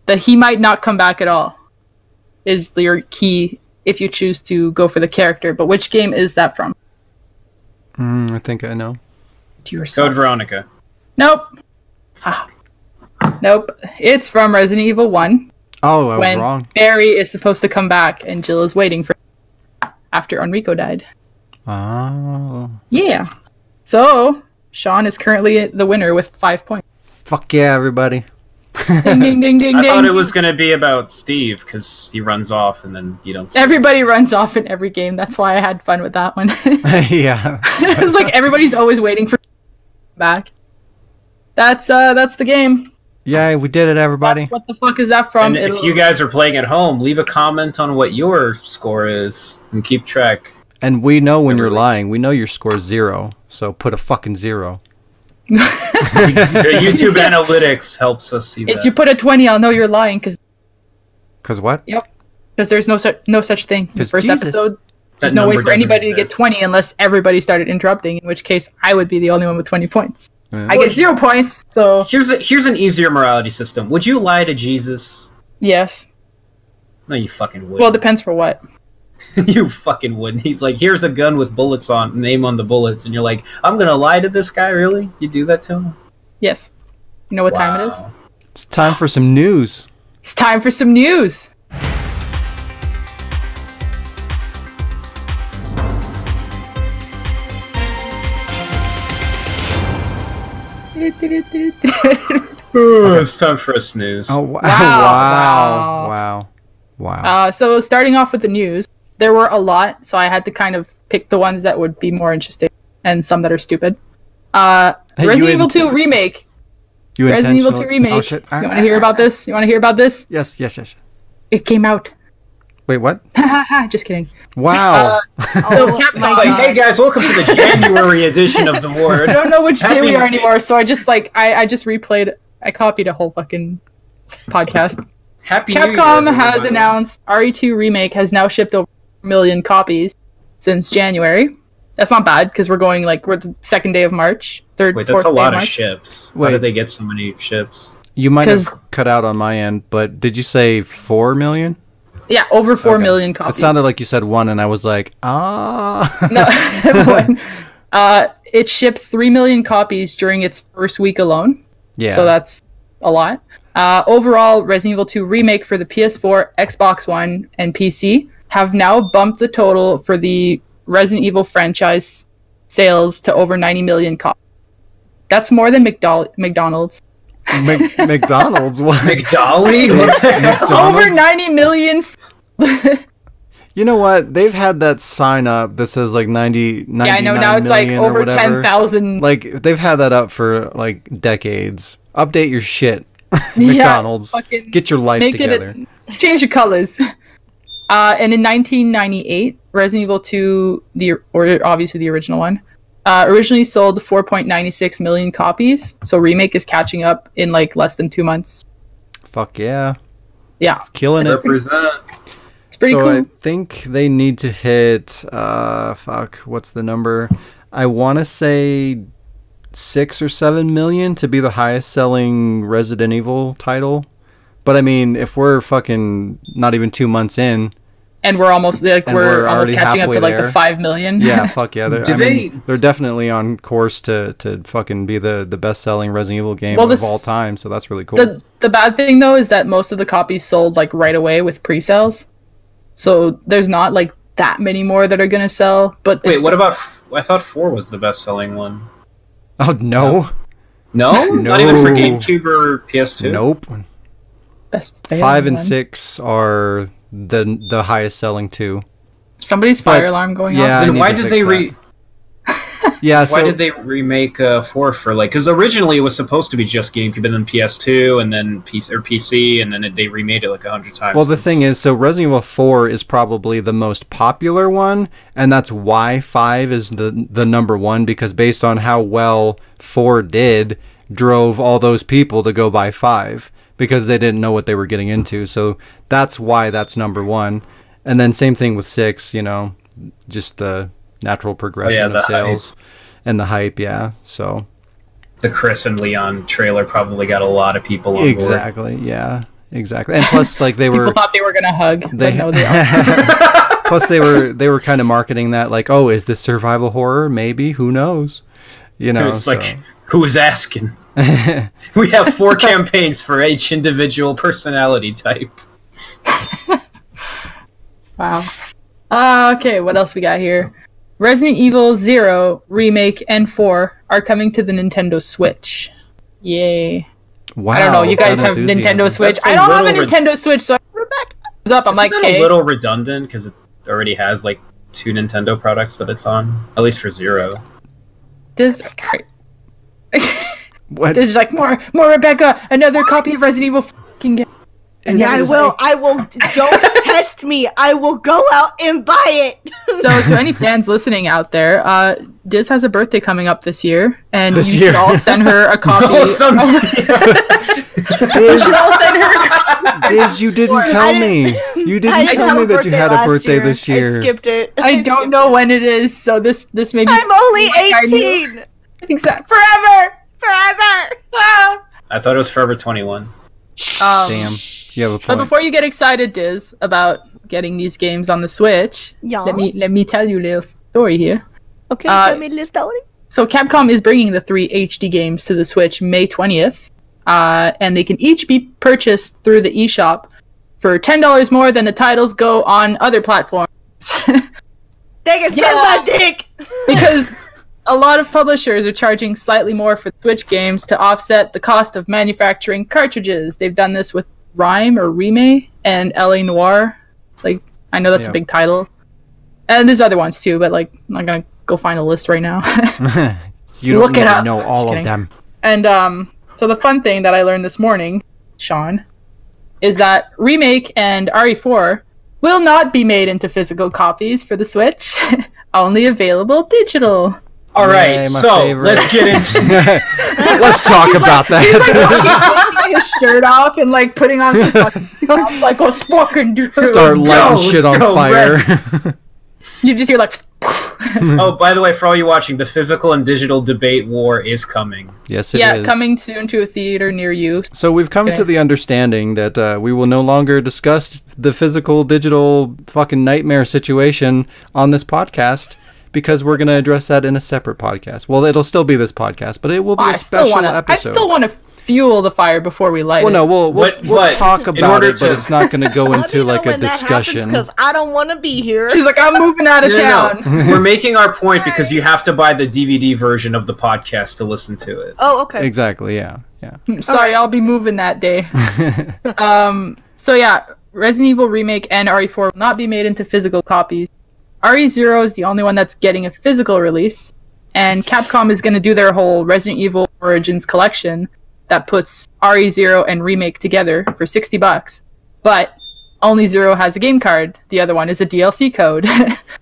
A: The he might not come back at all is your key if you choose to go for the character. But which game is that from?
B: I think I know.
C: Code Veronica.
A: Nope. Nope. It's from Resident Evil 1.
B: Oh, I was
A: when
B: wrong.
A: Barry is supposed to come back and Jill is waiting for him after Enrico died.
B: Oh.
A: Yeah. So, Shaun is currently the winner with 5 points.
B: Fuck yeah, everybody.
A: Ding, ding, ding, ding,
C: I
A: ding.
C: thought it was going to be about Steve, because he runs off and then you don't see
A: Everybody runs off in every game. That's why I had fun with that one.
B: Yeah.
A: It's like everybody's always waiting for back. That's the game.
B: Yeah, we did it, everybody.
A: That's what the fuck is that from?
C: And if you guys are playing at home, leave a comment on what your score is and keep track.
B: And we know when you're lying. We know your score's 0, so put a fucking 0.
C: The YouTube analytics helps us see that.
A: If you put a 20, I'll know you're lying.
B: Cause what?
A: Yep. Because there's no such thing. In the first
B: Jesus.
A: episode,
C: That
A: there's no way
C: number
A: for anybody
C: doesn't
A: to get
C: exist.
A: 20 unless everybody started interrupting. In which case, I would be the only one with 20 points.
B: Yeah.
A: I get 0 points. So
C: Here's an easier morality system. Would you lie to Jesus?
A: yes.
C: No, you fucking wouldn't.
A: Well, it depends for what.
C: You fucking wouldn't. He's like, here's a gun with bullets on, name on the bullets, and you're like, I'm gonna lie to this guy, really? You do that to him?
A: Yes. You know what time it is?
C: Wow.
B: It's time for some news.
A: It's time for some news.
C: It's time for a snooze.
B: Oh, wow.
A: Wow.
B: Wow. Wow.
A: So starting off with the news, there were a lot, so I had to kind of pick the ones that would be more interesting and some that are stupid.
B: Hey,
A: Resident Evil 2 remake.
B: You
A: Resident Evil 2
B: intentionally-
A: remake.
B: Oh, shit.
A: You want to hear about this? You want to hear about this?
B: Yes, yes, yes.
A: It came out.
B: Wait, what?
A: Just kidding.
B: Wow.
A: So
D: Oh
A: Capcom,
D: my
C: It's like,
D: God.
C: hey guys, welcome to the January edition of the Word.
A: I don't know which day we
C: Happy-
A: are anymore, so I just I just replayed. I copied a whole fucking podcast.
C: Happy New Year,
A: Capcom has
C: everybody.
A: announced RE2 Remake has now shipped over 1 million copies since January. That's not bad because we're the second day of March, third,
C: Wait,
A: fourth
C: that's a
A: day
C: lot
A: of
C: of
A: March.
C: ships.
B: Wait.
C: Why did they get so many ships?
B: You might have
A: 'Cause-
B: cut out on my end, but did you say 4 million?
A: Yeah, over 4
B: Okay.
A: million
B: It
A: copies.
B: sounded like you said 1, and I was like, ah.
A: No, it shipped 3 million copies during its first week alone.
B: Yeah.
A: So that's a lot. Overall, Resident Evil 2 Remake for the PS4, Xbox One, and PC have now bumped the total for the Resident Evil franchise sales to over 90 million copies. That's more than McDonald's.
B: McDonald's? What?
C: McDolly? What the hell?
A: Over
B: McDonald's?
A: 90 million.
B: You know what? They've had that sign up that says like 90,
A: Yeah, I know. Now it's like
B: million or
A: over
B: whatever.
A: 10,000.
B: Like, they've had that up for like decades. Update your shit. McDonald's.
A: fucking
B: Get your life
A: make
B: together.
A: Change the colors. And in 1998, Resident Evil 2, obviously the original one, originally sold 4.96 million copies. So Remake is catching up in like less than 2 months.
B: Fuck yeah.
A: Yeah,
B: It's killing it.
C: Represent.
A: it's pretty
B: so
A: cool.
B: I think they need to hit, what's the number? I want to say 6 or 7 million to be the highest selling Resident Evil title. But I mean, if we're fucking not even 2 months in,
A: And we're almost
B: And we're
A: almost
B: already
A: catching up
B: halfway
A: to like
B: there.
A: the 5 million.
B: yeah, fuck yeah.
C: Do
B: They're definitely on course to fucking be the best selling Resident Evil game
A: Well,
B: of all time. So that's really cool.
A: The bad thing though is that most of the copies sold like right away with pre-sales. So there's not like that many more that are gonna sell. But
C: Wait,
A: it's
C: what about... I thought 4 was the best-selling one.
B: Oh, no.
C: No?
B: No.
C: Not even for GameCube or PS2?
B: Nope.
A: best
B: 5 and
A: one?
B: 6 are the highest selling too.
A: Somebody's
B: But-
A: fire alarm going
B: yeah,
A: off.
B: I
C: Then
B: need
C: why
B: to
C: did
B: fix
C: they
B: that. Yeah.
C: Why did they remake 4 for like? Because originally it was supposed to be just GameCube and then PS2 and then PC, and then they remade it like 100 times.
B: Well, the thing is, so Resident Evil 4 is probably the most popular one, and that's why 5 is the number one, because based on how well 4 did, drove all those people to go buy 5 because they didn't know what they were getting into. So that's why that's number one. And then same thing with 6, you know, just the natural progression of sales and the hype, yeah. So
C: the Chris and Leon trailer probably got a lot of people on
B: board. Yeah, exactly. And plus, like, they were
A: people thought they were gonna hug, but no, they aren't.
B: Plus, they were kind of marketing that like, oh, is this survival horror? Maybe, who knows? You know,
C: it's like, who is asking? We have 4 campaigns for each individual personality type.
A: Wow. Okay, what else we got here? Resident Evil 0 Remake and 4 are coming to the Nintendo Switch. Yay.
B: Wow.
A: I don't know, you guys have Nintendo Switch. I don't have a Nintendo Switch, so I'm like,
C: hey. A little redundant because it already has like 2 Nintendo products that it's on, at least for 0.
A: Does
B: what?
A: There's like more Rebecca, another copy of Resident Evil fucking game.
D: And yeah, I will. Don't test me. I will go out and buy it.
A: So, to any fans listening out there, Diz has a birthday coming up this year, and you should all send her a copy.
B: Diz, you didn't tell me. You didn't tell me that you had a birthday this year.
D: I skipped it.
A: I don't know when it is, so this may be.
D: I'm only 18.
A: Exactly.
D: Forever. Ah.
C: I thought it was Forever 21.
B: Damn. You have a point.
A: But before you get excited, Diz, about getting these games on the Switch, let me tell you a little story here.
D: Okay, tell me a little story.
A: So Capcom is bringing the 3 HD games to the Switch May 20th, and they can each be purchased through the eShop for $10 more than the titles go on other platforms.
D: They can send my dick!
A: Because a lot of publishers are charging slightly more for Switch games to offset the cost of manufacturing cartridges. They've done this with Rime or Rime and LA Noire. Like, I know that's a big title. And there's other ones too, but like, I'm not gonna go find a list right now.
B: You don't look it up. Know all of them.
A: And so the fun thing that I learned this morning, Shaun, is that Remake and RE4 will not be made into physical copies for the Switch. Only available digital.
C: All right, so let's get into.
B: Let's talk about that.
A: He's taking his shirt off and like putting on some fucking like, let's fucking do.
B: Start lighting shit on fire.
A: You just hear like.
C: Oh, by the way, for all you watching, the physical and digital debate war is coming.
B: Yes, it is.
A: Coming soon to a theater near you.
B: So we've come to the understanding that we will no longer discuss the physical digital fucking nightmare situation on this podcast, because we're going to address that in a separate podcast. Well, it'll still be this podcast, but it will be a special episode.
A: I still want to fuel the fire before we light it.
B: Well, no, we'll talk about it, but it's not going to go into like a discussion.
D: Because I don't want to be here.
A: She's like, I'm moving out of town.
C: No. We're making our point because you have to buy the DVD version of the podcast to listen to it.
D: Oh, okay.
B: Exactly, yeah.
A: Sorry, I'll be moving that day. So yeah, Resident Evil Remake and RE4 will not be made into physical copies. RE0 is the only one that's getting a physical release, and Capcom is going to do their whole Resident Evil Origins collection that puts RE0 and Remake together for $60. But only 0 has a game card. The other one is a DLC code.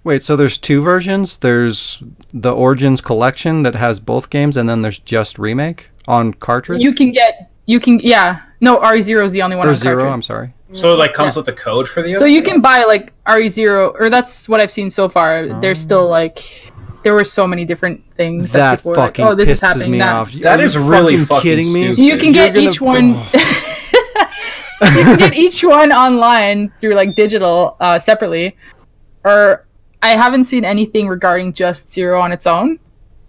B: Wait, so there's 2 versions? There's the Origins collection that has both games, and then there's just Remake on cartridge?
A: No, RE0 is the only one on cartridge.
B: 0, I'm sorry.
C: So it like comes with the code for the other?
A: So you can buy like RE0, or that's what I've seen so far. There's still like, there were so many different things
B: that people
A: fucking
B: were like, oh, this is happening. Off.
C: That is really fucking
B: kidding me.
C: stupid.
A: So you can get each one. You can get each one online through like digital separately, or I haven't seen anything regarding just 0 on its own,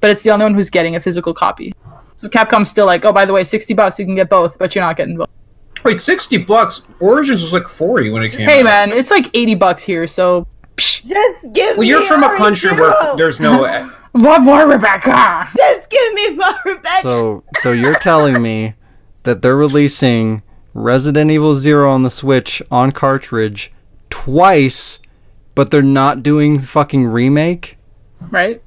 A: but it's the only one who's getting a physical copy. So Capcom's still like, oh, by the way, $60 you can get both, but you're not getting both.
C: Wait, $60? Origins was like 40 when it came out.
A: Hey man, it's like $80 here, so.
D: Just give me.
C: Well, you're from a country where there's no.
A: What more, Rebecca?
D: Just give me more, Rebecca.
B: So you're telling me that they're releasing Resident Evil 0 on the Switch on cartridge twice, but they're not doing fucking Remake?
A: Right.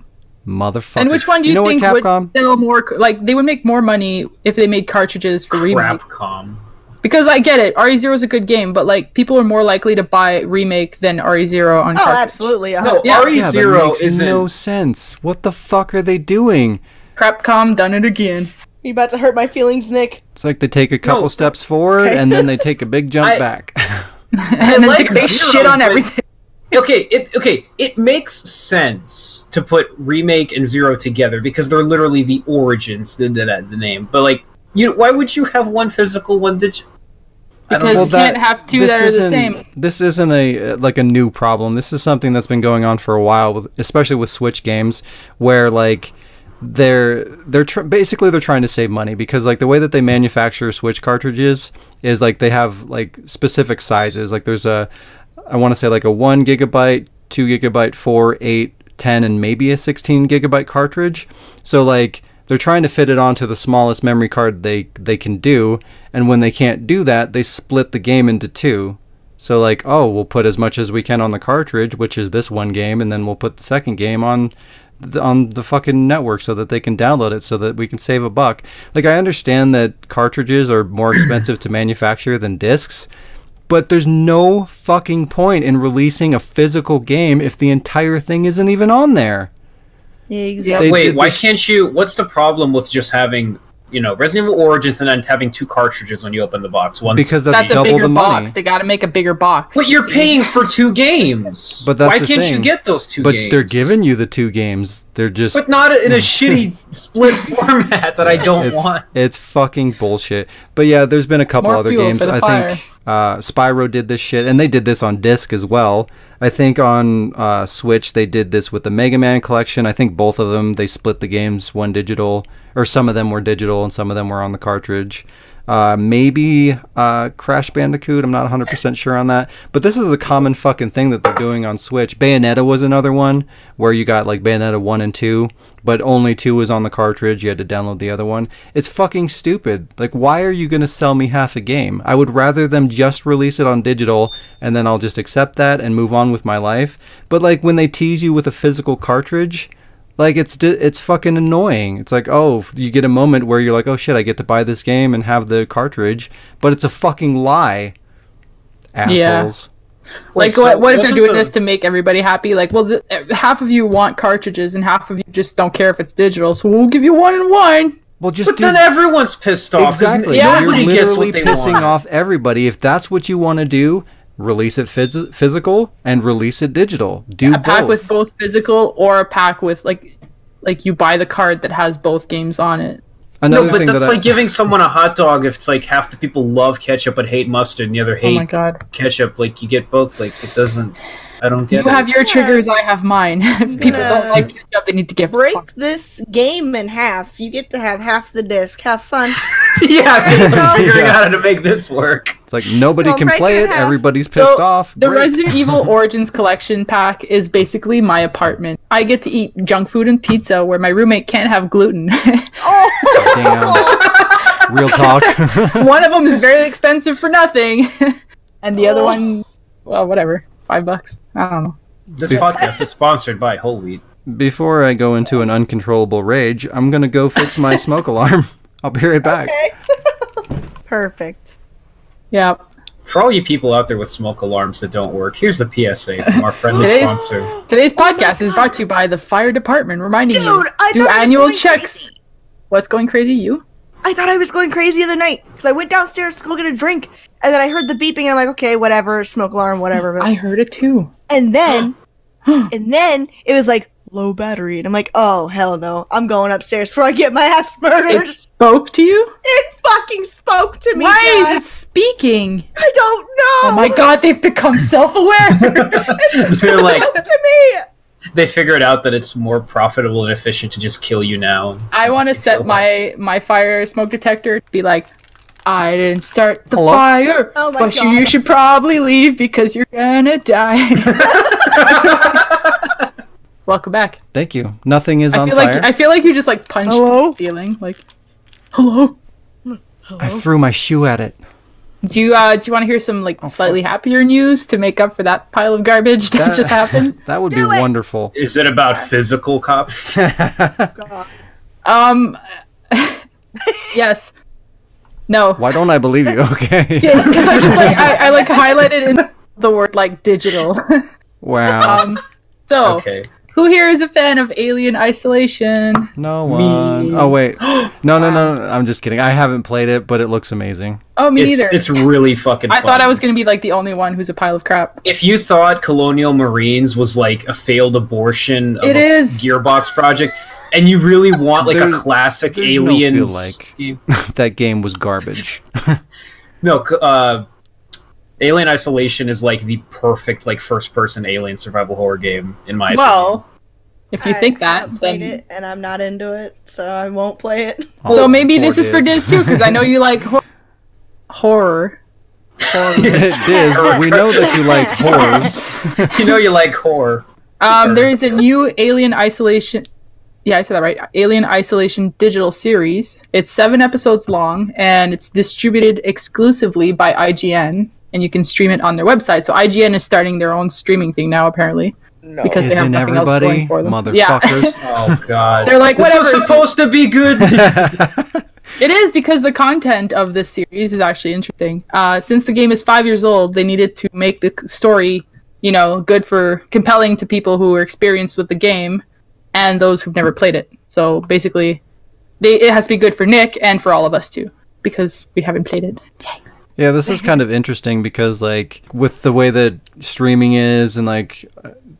B: Motherfucker.
A: And which one do you, think would
B: Capcom?
A: sell more? Like, they would make more money if they made cartridges for remake.
C: Capcom.
A: Because I get it, RE0 is a good game, but like people are more likely to buy remake than RE0 on cartridge.
D: Absolutely.
C: No,
A: Yeah.
C: RE0
B: makes no sense. What the fuck are they doing?
A: Capcom done it again.
D: You about to hurt my feelings, Nick?
B: It's like they take a couple steps forward and then they take a big jump back.
A: And then they shit on everything.
C: Okay, it makes sense to put remake and Zero together because they're literally the origins, the name. But like, why would you have one physical, one digital?
A: Because you can't have two that are the same.
B: This isn't a new problem. This is something that's been going on for a while, especially with Switch games, where like they're trying to save money because like the way that they manufacture Switch cartridges is like they have like specific sizes. Like there's I want to say like a 1 gigabyte, 2 gigabyte, 4, 8, 10, and maybe a 16 gigabyte cartridge. So like they're trying to fit it onto the smallest memory card they can do, and when they can't do that, they split the game into two. So like, oh, we'll put as much as we can on the cartridge, which is this one game, and then we'll put the second game on the fucking network so that they can download it so that we can save a buck. Like, I understand that cartridges are more expensive to manufacture than discs, but there's no fucking point in releasing a physical game if the entire thing isn't even on there.
D: Exactly.
C: Wait, why can't you? What's the problem with just having, Resident Evil Origins and then having two cartridges when you open the box?
B: Because that's
A: a
B: double
A: bigger
B: the money.
A: box. They got to make a bigger box.
C: But you're paying for two games.
B: But that's
C: why
B: the
C: can't
B: thing.
C: you get those two games?
B: But they're giving you the two games. They're just...
C: But not in a shitty split format that I don't want.
B: It's fucking bullshit. But yeah, there's been a couple
A: More
B: other
A: fuel
B: games.
A: for the
B: I
A: fire.
B: think Spyro did this shit, and they did this on disc as well. I think on Switch they did this with the Mega Man collection. I think both of them, they split the games, one digital, or some of them were digital and some of them were on the cartridge. Maybe Crash Bandicoot, I'm not 100% sure on that. But this is a common fucking thing that they're doing on Switch. Bayonetta was another one where you got like Bayonetta 1 and 2, but only 2 was on the cartridge. You had to download the other one. It's fucking stupid. Like, why are you going to sell me half a game? I would rather them just release it on digital and then I'll just accept that and move on with my life. But like when they tease you with a physical cartridge, like, it's fucking annoying. It's like, oh, you get a moment where you're like, oh shit, I get to buy this game and have the cartridge, but it's a fucking lie. Assholes.
A: Yeah. Like, what if they're doing this to make everybody happy? Like, well, half of you want cartridges and half of you just don't care if it's digital, so we'll give you 1 and 1.
B: Well, just
C: then everyone's pissed off.
B: Exactly.
A: Yeah.
B: You're
C: Nobody gets
B: literally
C: what they
B: pissing
C: want.
B: off everybody. If that's what you want to do, release it physical and release it digital. Do
A: A pack with both physical or a pack with like you buy the card that has both games on it.
B: Another
C: but
B: thing
C: that's like giving someone a hot dog if it's like half the people love ketchup but hate mustard and the other
A: Oh my
C: hate
A: god.
C: ketchup. Like, you get both. Like, it doesn't... I don't get it.
A: You have your triggers, I have mine. If people don't like ketchup, they need to get
D: Break this game in half. You get to have half the disc. Have fun.
C: Yeah, I'm figuring out how to make this work.
B: It's like nobody
D: So
B: can
D: break
B: play
D: it
B: it.
D: in half.
B: Everybody's pissed off.
A: The
B: Great.
A: Resident Evil Origins Collection pack is basically my apartment. I get to eat junk food and pizza where my roommate can't have gluten.
B: Damn. Real talk.
A: One of them is very expensive for nothing, and the other one, well, whatever, $5. I don't know.
C: This podcast is sponsored by Whole Wheat.
B: Before I go into an uncontrollable rage, I'm gonna go fix my smoke alarm. I'll be right back.
D: Perfect.
A: Yeah.
C: For all you people out there with smoke alarms that don't work, here's the PSA from our friendly sponsor.
A: Today's podcast is brought to you by the fire department, reminding you
D: I
A: do
D: thought I was
A: annual
D: going
A: checks.
D: crazy.
A: What's going crazy? You?
D: I thought I was going crazy the other night because I went downstairs to go get a drink, and then I heard the beeping, and I'm like, okay, whatever, smoke alarm, whatever.
A: I heard it too.
D: And then it was like low battery, and I'm like, oh hell no, I'm going upstairs before I get my ass murdered.
A: It spoke to you?
D: It fucking spoke to me.
A: Why
D: Dad.
A: is it speaking?
D: I don't know.
A: Oh my god, they've become self-aware.
C: They're like,
D: Spoke to me.
C: they figured out that it's more profitable and efficient to just kill you now.
A: I want to set my fire smoke detector to be like, I didn't start the
B: Hello?
A: fire,
D: Oh my
A: but
D: God.
A: you should probably leave because you're gonna die. Welcome back.
B: Thank you. Nothing is on
A: I
B: fire.
A: feel like you just like punched
D: Hello?
A: the ceiling. Like, hello.
B: I threw my shoe at it.
A: Do you want to hear some like slightly happier news to make up for that pile of garbage that just happened?
B: That would be wonderful.
C: Is it about physical copy?
A: Yes. No.
B: Why don't I believe you? Okay.
A: Because I just like I like highlighted in the word like digital.
B: Wow.
A: So
C: Okay.
A: who here is a fan of Alien Isolation?
B: No one. Oh wait. No. I'm just kidding. I haven't played it, but it looks amazing.
A: Oh, me neither.
C: It's really fucking fun.
A: I thought I was gonna be like the only one who's a pile of crap.
C: If you thought Colonial Marines was like a failed abortion of
A: It is.
C: Gearbox project, and you really want like a classic
B: There's
C: Aliens
B: no feel like
C: game.
B: that game was garbage.
C: No, Alien Isolation is like the perfect like first-person alien survival horror game in my opinion.
A: Well, if you think
D: I
A: that,
D: haven't played
A: then
D: it, and I'm not into it, so I won't play it.
A: so maybe
B: poor
A: this is for
B: Diz.
A: Diz too, because I know you like horror.
B: Diz, we know that you like horrors.
C: You know you like horror.
A: There is a new Alien Isolation. Yeah, I said that right. Alien Isolation digital series. It's 7 episodes long, and it's distributed exclusively by IGN, and you can stream it on their website. So IGN is starting their own streaming thing now, apparently, because they have
B: Isn't
A: nothing else
B: everybody,
A: going for them.
B: motherfuckers?
C: Oh god.
A: They're like,
C: This
A: whatever.
C: was supposed to be good.
A: It is, because the content of this series is actually interesting. Since the game is 5 years old, they needed to make the story, good for compelling to people who are experienced with the game and those who've never played it. So basically, it has to be good for Nick and for all of us too, because we haven't played it.
B: Yeah, this is kind of interesting because, like, with the way that streaming is and, like,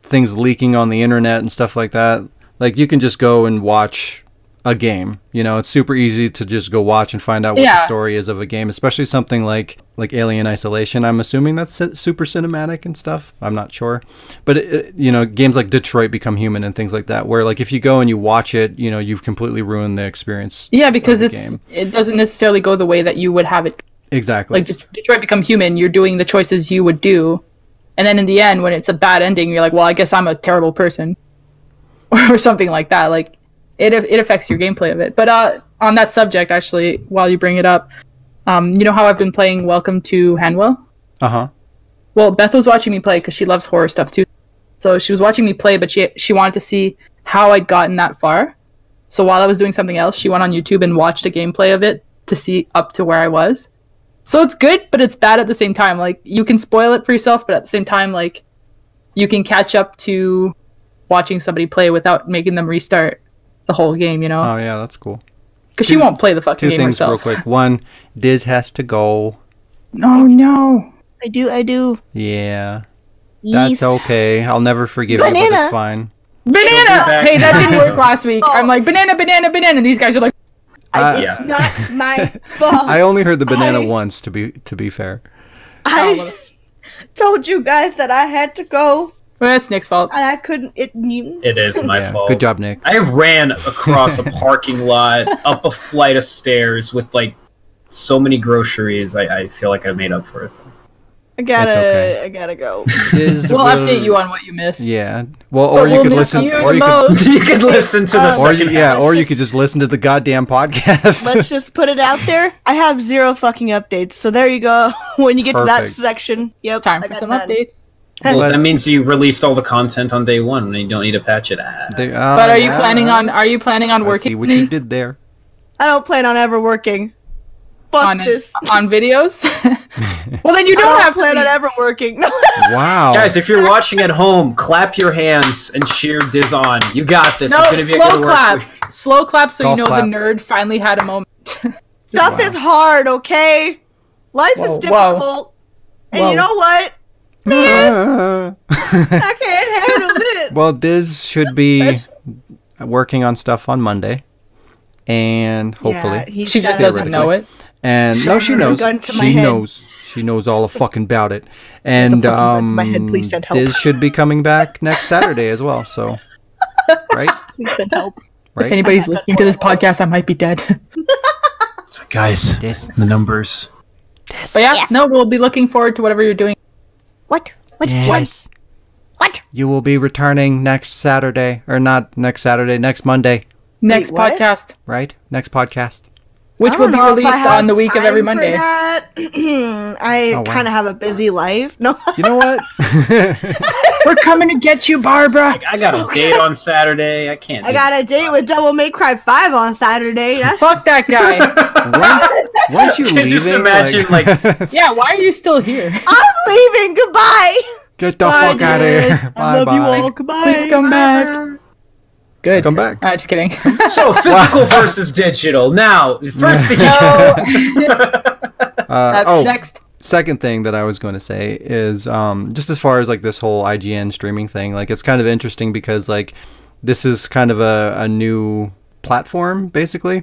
B: things leaking on the internet and stuff like that, like, you can just go and watch a game. It's super easy to just go watch and find out what the story is of a game, especially something like Alien Isolation. I'm assuming that's super cinematic and stuff. I'm not sure. But, games like Detroit Become Human and things like that, where, like, if you go and you watch it, you've completely ruined the experience.
A: Yeah, because it doesn't necessarily go the way that you would have it.
B: Exactly.
A: Like Detroit Become Human, you're doing the choices you would do. And then in the end, when it's a bad ending, you're like, well, I guess I'm a terrible person. Or something like that. Like, it affects your gameplay of it. But on that subject, actually, while you bring it up, you know how I've been playing Welcome to Hanwell?
B: Uh-huh.
A: Well, Beth was watching me play because she loves horror stuff too. So she was watching me play, but she wanted to see how I'd gotten that far. So while I was doing something else, she went on YouTube and watched a gameplay of it to see up to where I was. So it's good, but it's bad at the same time. Like, you can spoil it for yourself, but at the same time, like, you can catch up to watching somebody play without making them restart the whole game,
B: Oh, yeah, that's cool.
A: Because she won't play the fucking game herself.
B: 2 things real quick. One, Diz has to go.
A: No.
D: I do.
B: Yeah.
D: Yeast.
B: That's okay. I'll never forgive you, but it's fine.
A: Banana!
C: back.
A: Hey, that didn't work last week. I'm like, banana, and these guys are like,
D: It's not my fault.
B: I only heard the banana once, to be fair.
D: I told you guys that I had to go,
A: well, that's Nick's fault.
D: and I couldn't.
C: It is my fault.
B: Good job, Nick.
C: I ran across a parking lot, up a flight of stairs with like so many groceries. I feel like I made up for it.
D: I gotta go.
A: We'll update you on what you missed.
B: Yeah. Well, or you could listen. Or you could.
C: You could listen to the second half.
B: Or you could just listen to the goddamn podcast.
D: Let's just put it out there. I have 0 fucking updates. So there you go. When you get to that
B: Perfect.
D: section, yep.
A: Time
D: I
A: for
D: got
A: some
D: none.
A: updates.
C: Well, that means you released all the content on day 1, and you don't need to patch it.
A: But are you planning on
B: I
A: working
B: see what you did there.
D: I don't plan on ever working. Fuck this.
A: on videos? Well, then you
D: I
A: don't
D: don't
A: have
D: plan
A: to
D: on ever working.
B: Wow.
C: Guys, if you're watching at home, clap your hands and cheer Diz on. You got this.
A: No,
C: it's gonna be a
A: slow
C: good
A: clap.
C: work.
A: Slow clap so
B: Golf
A: you know
B: clap.
A: the nerd finally had a moment.
D: Stuff is hard, okay? Life is difficult. And you know what? I can't handle this.
B: Well, Diz should be working on stuff on Monday, and hopefully,
A: She just doesn't know it.
B: and no, she
D: There's a
B: knows.
D: gun to my
B: She
D: head.
B: knows. She knows all the fucking about it.
D: There's a
B: And
D: fucking gun to my head. Please send help.
B: Diz should be coming back next Saturday as well. So, right,
D: Please send help.
A: If
B: right.
A: anybody's listening to this podcast, I might be dead.
C: So, guys, the numbers.
A: But yeah, no, we'll be looking forward to whatever you're doing.
D: What?
B: Yes.
D: What?
B: You will be returning next Saturday, or not next Saturday, next Monday,
A: Next
D: what?
A: podcast.
B: right? Next podcast.
A: which will be released on the week of every Monday.
D: I kind of have a busy life. No,
B: you know what?
A: We're coming to get you, Barbara.
C: Like, I got a date on Saturday. I can't.
D: I got a date with Devil May Cry 5 on Saturday.
A: Fuck that guy.
B: Once you leave,
C: just imagine like
A: yeah. Why are you still here?
D: I'm leaving. Goodbye.
B: Get the fuck out of here.
D: I love you all. Goodbye.
A: Please come back. Good.
B: Come back.
A: Just kidding.
C: So physical versus digital. Now, first thing.
A: That's next.
B: Second thing that I was going to say is just as far as like this whole IGN streaming thing, like it's kind of interesting because like this is kind of a new platform basically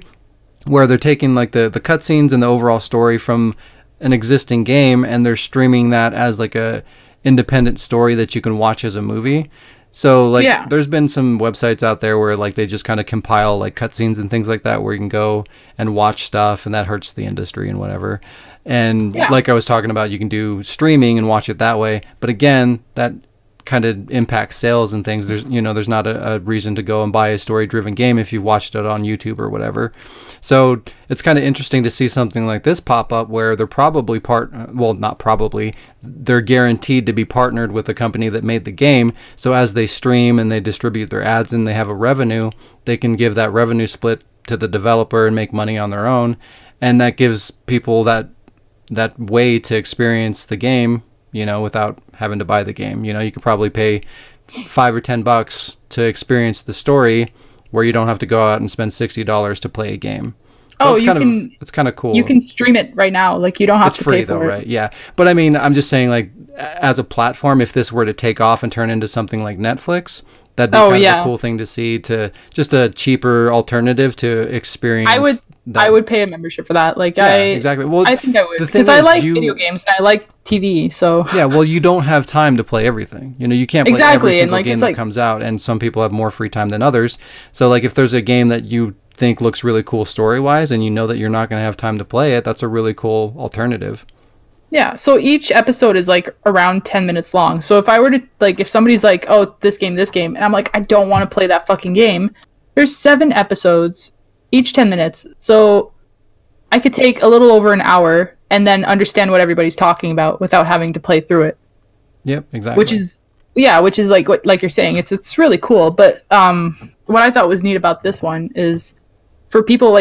B: where they're taking like the cutscenes and the overall story from an existing game and they're streaming that as like a independent story that you can watch as a movie. So like there's been some websites out there where like they just kind of compile like cutscenes and things like that where you can go and watch stuff and that hurts the industry and whatever. And like I was talking about, you can do streaming and watch it that way. But again, that kind of impacts sales and things. There's not a reason to go and buy a story-driven game if you've watched it on YouTube or whatever. So it's kind of interesting to see something like this pop up where they're probably they're guaranteed to be partnered with the company that made the game. So as they stream and they distribute their ads and they have a revenue, they can give that revenue split to the developer and make money on their own. And that gives people that way to experience the game, without having to buy the game. You could probably pay $5 or $10 to experience the story where you don't have to go out and spend $60 to play a game. So it's kind of cool.
A: You can stream it right now. Like you don't have to pay for it.
B: It's free though, right? Yeah. But I mean, I'm just saying like as a platform, if this were to take off and turn into something like Netflix, that'd be kind of a cool thing to see, to just a cheaper alternative to experience.
A: I would pay a membership for that. Like
B: exactly. Well,
A: I think I would because I like video games and I like TV. So
B: well, you don't have time to play everything. You can't play every single game that comes out, and some people have more free time than others. So like if there's a game that you think looks really cool story wise, and you know that you're not going to have time to play it, that's a really cool alternative.
A: Yeah, so each episode is like around 10 minutes long. So if I were to if somebody's like, oh, this game, and I'm like, I don't want to play that fucking game. There's 7 episodes, each 10 minutes. So I could take a little over an hour and then understand what everybody's talking about without having to play through it.
B: Yep, exactly.
A: Which is like what you're saying. It's really cool. But what I thought was neat about this one is for people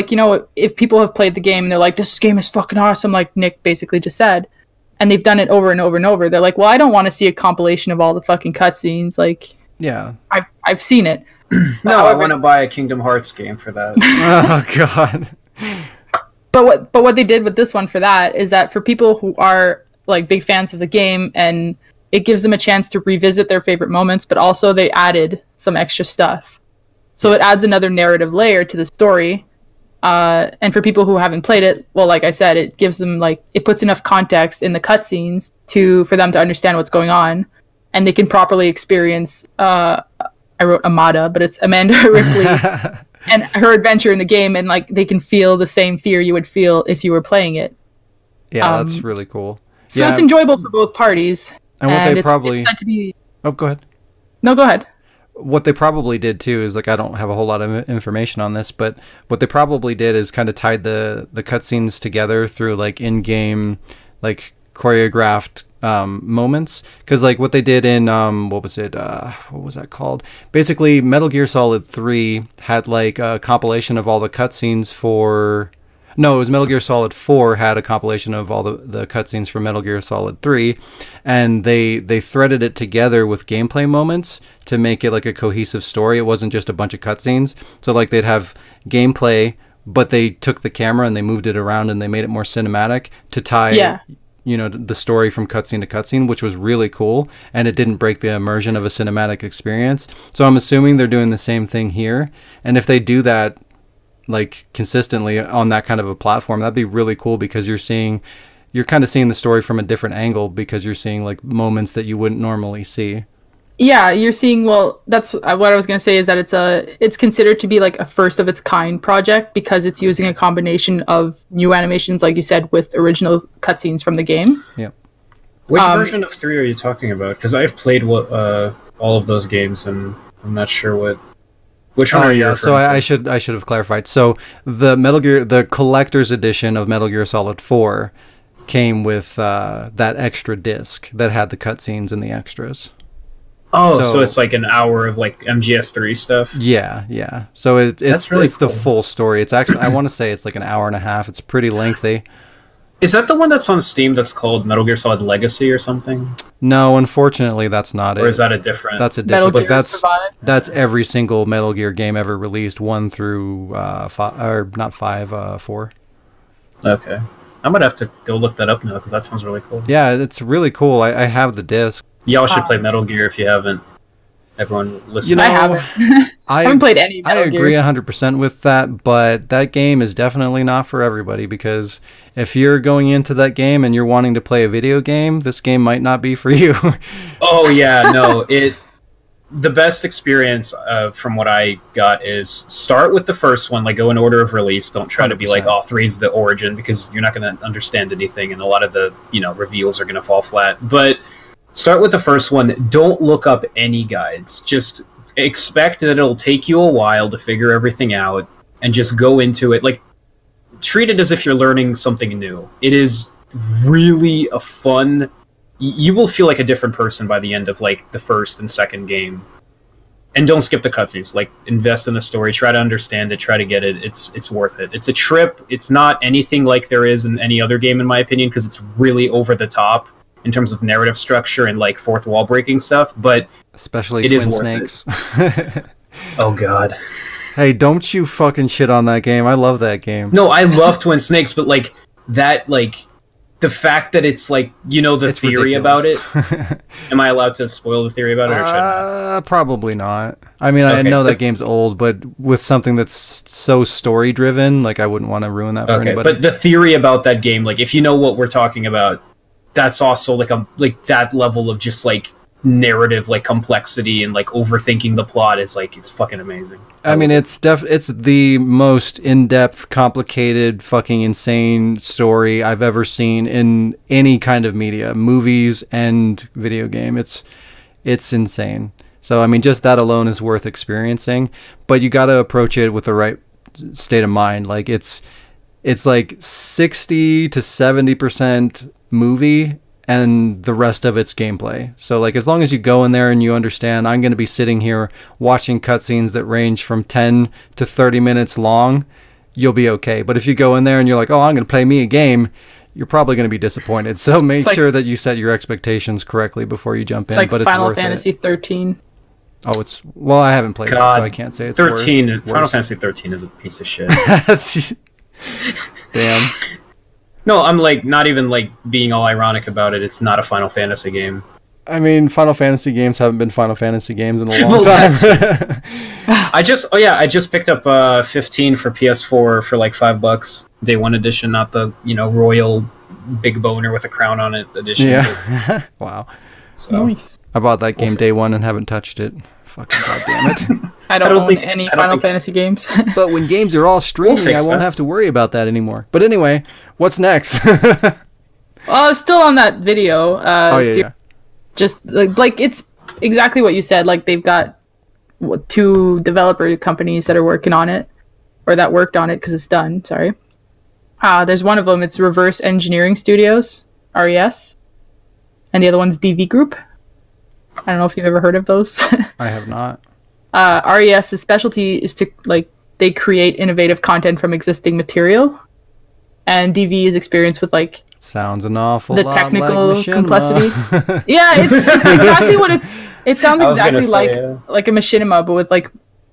A: if people have played the game and they're like, this game is fucking awesome, like Nick basically just said, and they've done it over and over and over, they're like, well, I don't want to see a compilation of all the fucking cutscenes. Like, I've seen it.
C: No, I want to buy a Kingdom Hearts game for that.
B: Oh god.
A: But what they did with this one for that is that for people who are like big fans of the game, and it gives them a chance to revisit their favorite moments, but also they added some extra stuff. So it adds another narrative layer to the story. And for people who haven't played it, well, like I said, it gives them it puts enough context in the cutscenes for them to understand what's going on, and they can properly experience. I wrote Amada, but it's Amanda Ripley and her adventure in the game, and they can feel the same fear you would feel if you were playing it.
B: Yeah, that's really cool.
A: So it's enjoyable for both parties.
B: And what they probably...
A: It's meant to be...
B: Oh, go ahead.
A: No, go ahead.
B: What they probably did too is I don't have a whole lot of information on this, but what they probably did is kind of tied the cutscenes together through in-game choreographed moments, because what they did in what was that called? Basically, Metal Gear Solid 3 had a compilation of all the cutscenes for... No, it was Metal Gear Solid 4 had a compilation of all the cutscenes for Metal Gear Solid 3, and they threaded it together with gameplay moments to make it a cohesive story. It wasn't just a bunch of cutscenes. So they'd have gameplay, but they took the camera and they moved it around and they made it more cinematic to tie the story from cutscene to cutscene, which was really cool, and it didn't break the immersion of a cinematic experience. So I'm assuming they're doing the same thing here, and if they do that consistently on that kind of a platform, that'd be really cool, because you're kind of seeing the story from a different angle, because you're seeing moments that you wouldn't normally see.
A: Yeah, you're seeing, well, that's what I was going to say, is that it's considered to be a first of its kind project, because it's using a combination of new animations, like you said, with original cutscenes from the game.
B: Yeah.
C: Which version of 3 are you talking about? Because I've played all of those games, and I'm not sure what Which one are you referring
B: so I
C: to?
B: should have clarified. So the collector's edition of Metal Gear Solid 4 came with that extra disc that had the cutscenes and the extras.
C: Oh, so it's like an hour of like MGS3 stuff.
B: Yeah. So it's
C: really
B: the full story. It's actually, I want to say it's like an hour and a half. It's pretty lengthy.
C: Is that the one that's on Steam that's called Metal Gear Solid Legacy or something?
B: No, unfortunately, that's not it.
C: Or is that a different?
B: That's a
A: Metal
B: different.
A: Gear
B: That's
A: Survive?
B: that's every single Metal Gear game ever released, 1 through 5, or not 5, 4.
C: Okay, I'm gonna have to go look that up now because that sounds really cool.
B: Yeah, it's really cool. I have the disc.
C: Y'all should play Metal Gear if you haven't. Everyone listen.
B: You know,
A: I haven't. I haven't played any
B: I
A: Metal
B: agree
A: Gears.
B: 100% with that, but that game is definitely not for everybody, because if you're going into that game and you're wanting to play a video game, this game might not be for you.
C: Oh yeah, no. The best experience from what I got is start with the first one, like go in order of release. Don't try to be like, 3 is the origin, because you're not going to understand anything, and a lot of the reveals are going to fall flat. But start with the first one. Don't look up any guides. Just expect that it'll take you a while to figure everything out, and just go into it. Like, treat it as if you're learning something new. It is really a fun. You will feel like a different person by the end of like the first and second game. And don't skip the cutscenes. Like, invest in the story. Try to understand it. Try to get it. It's worth it. It's a trip. It's not anything like there is in any other game, in my opinion, because it's really over the top in terms of narrative structure and like fourth wall breaking stuff. But
B: especially
C: it
B: Twin
C: is worth
B: Snakes.
C: It. Oh god.
B: Hey, don't you fucking shit on that game. I love that game.
C: No, I love Twin Snakes, but like that, like the fact that it's like, it's theory
B: ridiculous.
C: about it. Am I allowed to spoil the theory about it, or should I not?
B: Probably not. I mean, I know that game's old, but with something that's so story driven, like I wouldn't want to ruin that for anybody.
C: But the theory about that game, like if you know what we're talking about, that's also like that level of just like narrative, like complexity and like overthinking the plot is like, it's fucking amazing.
B: I mean, it's the most in-depth, complicated, fucking insane story I've ever seen in any kind of media, movies and video game. It's insane. So I mean, just that alone is worth experiencing, but you got to approach it with the right state of mind. Like it's like 60 to 70% movie and the rest of it's gameplay. So like, as long as you go in there and you understand, I'm going to be sitting here watching cutscenes that range from 10 to 30 minutes long, you'll be okay. But if you go in there and you're like, oh, I'm going to play me a game, you're probably going to be disappointed. So make sure that you set your expectations correctly before you jump in.
A: Like,
B: but it's
A: Final
B: worth
A: Fantasy
B: it.
A: 13.
B: Oh, well, I haven't played it, so I can't say it's
C: 13.
B: worse.
C: Final Fantasy 13 is a piece of shit.
B: Damn.
C: No, I'm like not even like being all ironic about it. It's not a Final Fantasy game.
B: I mean, Final Fantasy games haven't been Final Fantasy games in a long time.
C: I just picked up 15 for PS4 for like $5, day one edition, not the royal big boner with a crown on it edition.
B: Yeah. Wow.
C: So,
A: Nice.
B: I bought that game day one and haven't touched it. Fucking goddamn it.
A: I don't own any Final Fantasy games.
B: But when games are all streaming, I won't have to worry about that anymore. But anyway, what's next?
A: Still on that video.
B: Yeah.
A: Just like it's exactly what you said. Like, they've got 2 developer companies that are working on it, or that worked on it because it's done. Sorry. There's one of them. It's Reverse Engineering Studios, RES, and the other one's DV Group. I don't know if you've ever heard of those.
B: I have not.
A: RES's specialty is to they create innovative content from existing material, and DV is experienced with
B: sounds an awful
A: the
B: lot
A: technical
B: like
A: complexity. Yeah, it's exactly what it sounds exactly like a machinima, but with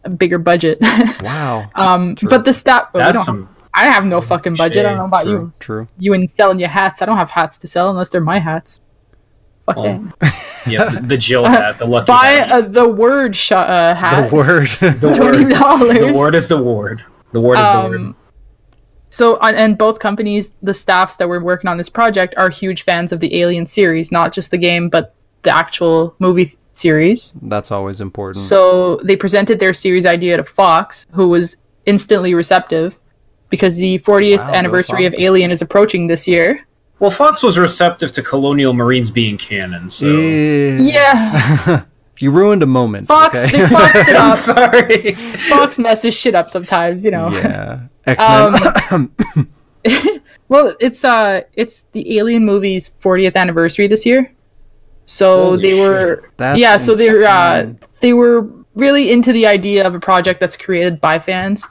A: a bigger budget.
B: Wow.
A: But the staff. I have no fucking budget. I don't know about you.
B: True.
A: You and selling your hats. I don't have hats to sell unless they're my hats. Fuck
C: yeah, the Jill hat, the lucky hat.
A: Buy the word hat.
B: The word.
A: $20.
C: The word is the word. The word is the word.
A: So, and both companies, the staffs that were working on this project are huge fans of the Alien series, not just the game, but the actual movie series.
B: That's always important.
A: So they presented their series idea to Fox, who was instantly receptive, because the 40th anniversary of Alien is approaching this year.
C: Well, Fox was receptive to Colonial Marines being canon, so...
A: Yeah.
B: You ruined a moment.
A: Fox,
B: okay?
A: they fucked it
C: I'm
A: up.
C: sorry.
A: Fox messes shit up sometimes, you know.
B: Yeah. X-Men.
A: Well, it's the Alien movie's 40th anniversary this year. So
C: Holy
A: they were
B: That's
A: so
B: insane.
A: they were really into the idea of a project that's created by fans.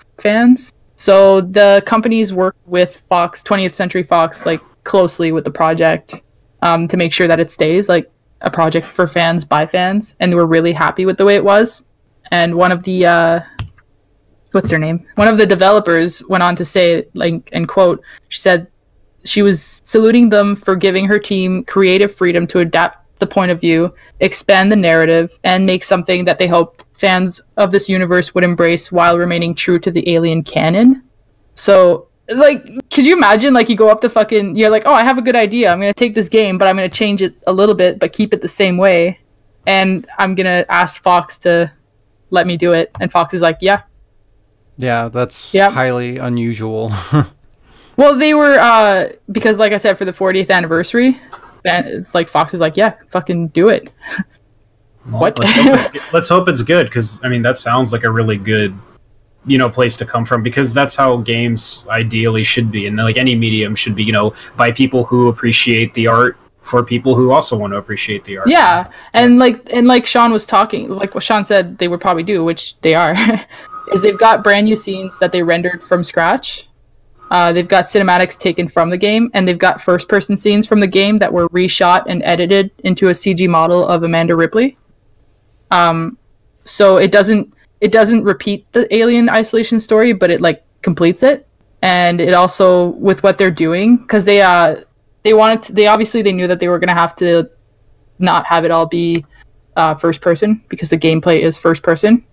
A: So the companies work with Fox, 20th Century Fox, like closely with the project to make sure that it stays like a project for fans by fans, and they were really happy with the way it was. And one of the what's her name? One of the developers went on to say, like, and quote, she said she was saluting them for giving her team creative freedom to adapt the point of view, expand the narrative, and make something that they hoped fans of this universe would embrace while remaining true to the Alien canon. So, like, could you imagine, like, you go up to fucking, you're like, oh, I have a good idea. I'm going to take this game, but I'm going to change it a little bit, but keep it the same way. And I'm going to ask Fox to let me do it. And Fox is like, yeah.
B: Yeah, that's highly unusual.
A: Well, they were, because like I said, for the 40th anniversary, and like Fox is like, yeah, fucking do it.
C: Well,
A: What?
C: let's hope it's good, because I mean that sounds like a really good, you know, place to come from, because that's how games ideally should be, and like any medium should be, you know, by people who appreciate the art for people who also want to appreciate the art.
A: Yeah, and like Shaun was talking, like what Shaun said they would probably do, which they are, is they've got brand new scenes that they rendered from scratch. They've got cinematics taken from the game, and they've got first-person scenes from the game that were reshot and edited into a CG model of Amanda Ripley. So it doesn't repeat the Alien Isolation story, but it like completes it, and it also, with what they're doing, because they obviously they knew that they were gonna have to not have it all be first person, because the gameplay is first person.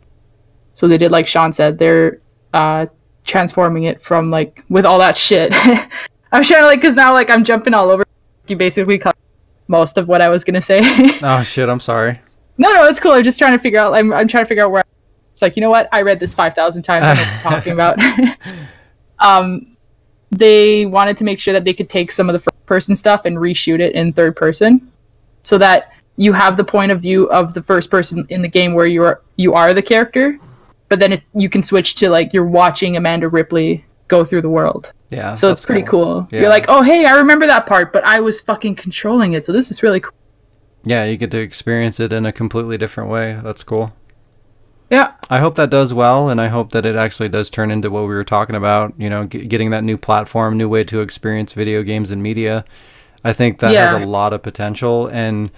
A: So they did, like Shaun said, they're transforming it from, like, with all that shit. I'm trying to, like, because now, like, I'm jumping all over. You basically covered most of what I was gonna say.
B: Oh shit, I'm sorry.
A: No, it's cool. I'm just trying to figure out. I'm trying to figure out where. It's like, you know what? I read this 5,000 times. I know what I'm talking about. They wanted to make sure that they could take some of the first person stuff and reshoot it in third person, so that you have the point of view of the first person in the game where you are the character, but then you can switch to, like, you're watching Amanda Ripley go through the world. Yeah. So it's pretty cool. Yeah. You're like, oh, hey, I remember that part, but I was fucking controlling it. So this is really cool.
B: Yeah, you get to experience it in a completely different way. That's cool.
A: Yeah.
B: I hope that does well, and I hope that it actually does turn into what we were talking about, you know, getting that new platform, new way to experience video games and media. I think that has a lot of potential. And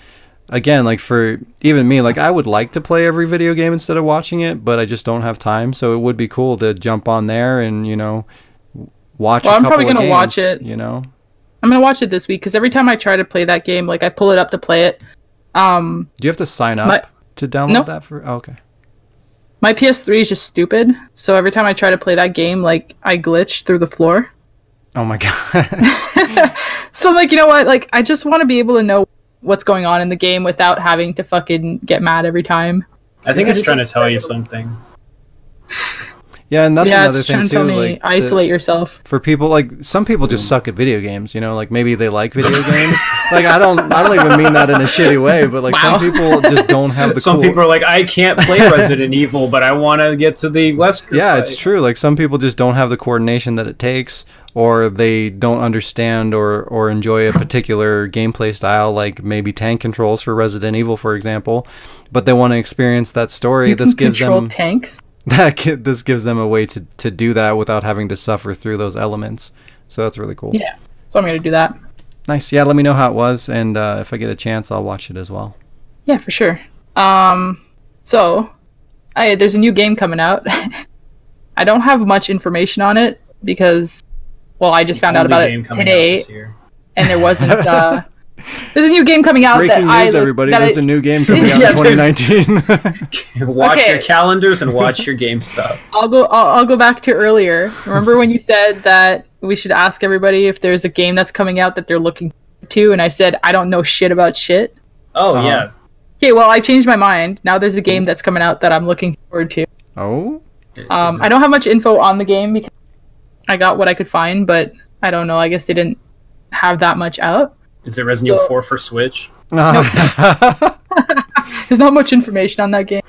B: again, like, for even me, like, I would like to play every video game instead of watching it, but I just don't have time. So it would be cool to jump on there and, you know, watch a couple of games. I'm probably going to watch it. You know?
A: I'm going to watch it this week, because every time I try to play that game, like, I pull it up to play it.
B: Do you have to sign up to download that for? Oh, okay.
A: My PS3 is just stupid, so every time I try to play that game, like, I glitch through the floor.
B: Oh my god.
A: So I'm like, you know what? Like, I just want to be able to know what's going on in the game without having to fucking get mad every time.
C: I think it's trying to tell you something.
B: Yeah, and that's another thing too.
A: Like, isolate yourself.
B: For people, like, some people just suck at video games. You know, like, maybe they like video games. Like, I don't even mean that in a shitty way, but like, some people just don't have the.
C: Some people are like, I can't play Resident Evil, but I want to get to the Wesker.
B: Yeah, it's true. Like, some people just don't have the coordination that it takes, or they don't understand or enjoy a particular gameplay style, like maybe tank controls for Resident Evil, for example. But they want to experience that story. This gives them
A: tanks.
B: This gives them a way to do that without having to suffer through those elements. So that's really cool.
A: Yeah. So I'm going to do that.
B: Nice. Yeah, let me know how it was, and if I get a chance, I'll watch it as well.
A: Yeah, for sure. So, there's a new game coming out. I don't have much information on it because, well, I just found out about it today, and there wasn't... There's a new game coming out.
B: Breaking news, everybody. There's a new game coming out in 2019.
C: Watch your calendars and watch your game stuff.
A: I'll go back to earlier. Remember when you said that we should ask everybody if there's a game that's coming out that they're looking to, and I said I don't know shit about shit.
C: Oh yeah.
A: Okay, well, I changed my mind. Now there's a game that's coming out that I'm looking forward to.
B: Oh.
A: I don't have much info on the game because I got what I could find, but I don't know. I guess they didn't have that much out.
C: Is it Resident Evil 4 for Switch?
A: No. There's not much information on that game.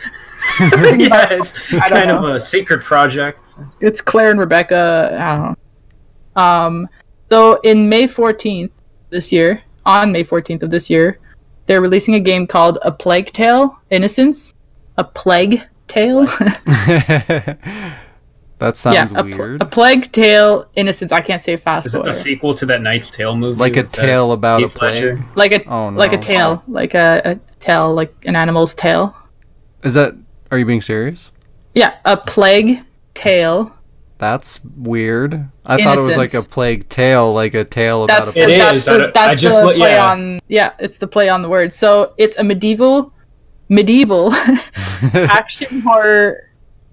C: Yeah, it's kind of a secret project.
A: It's Claire and Rebecca. I don't know. So in May 14th this year, on May 14th of this year, they're releasing a game called A Plague Tale: Innocence. A Plague Tale.
B: That sounds weird.
A: A Plague Tale: Innocence. I can't say it fast.
C: Is it the sequel to that Knight's Tale movie?
B: Like a tale about a plague?
A: Like a tail, like a tail, like an animal's tail.
B: Is that? Are you being serious?
A: Yeah, A Plague Tale.
B: That's weird. I thought it was like a plague tale, like a tale about a plague.
A: It's the play on the word. So it's a medieval action horror.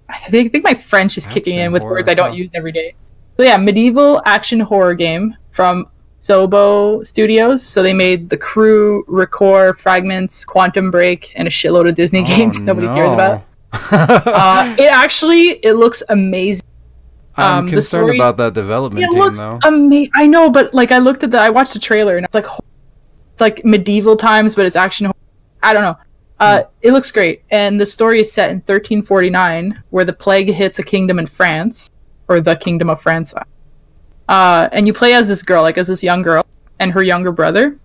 A: I think my French is kicking in with words I don't use every day. So yeah, medieval action horror game from Sobo Studios. So they made The Crew, Record, Fragments, Quantum Break, and a shitload of Disney games nobody cares about. It looks amazing.
B: I'm concerned about that development team, though.
A: I know, but like I watched the trailer and it's like medieval times, but it's action. I don't know. It looks great, and the story is set in 1349, where the plague hits a kingdom in France, or the Kingdom of France. And you play as this girl, as this young girl, and her younger brother.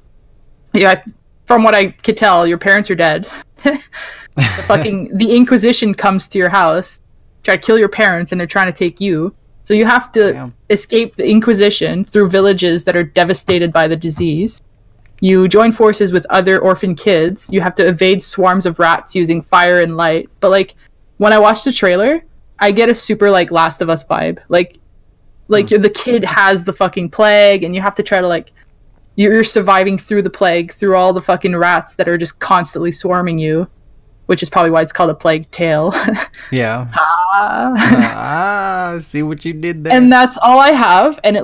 A: Yeah, from what I could tell, your parents are dead. The Inquisition comes to your house, try to kill your parents, and they're trying to take you. So you have to escape the Inquisition through villages that are devastated by the disease. You join forces with other orphan kids. You have to evade swarms of rats using fire and light. But when I watch the trailer, I get a super Last of Us vibe. The kid has the fucking plague, and you have to try to you're surviving through the plague, through all the fucking rats that are just constantly swarming you, which is probably why it's called A Plague Tale.
B: Yeah. See what you did there.
A: And that's all I have, and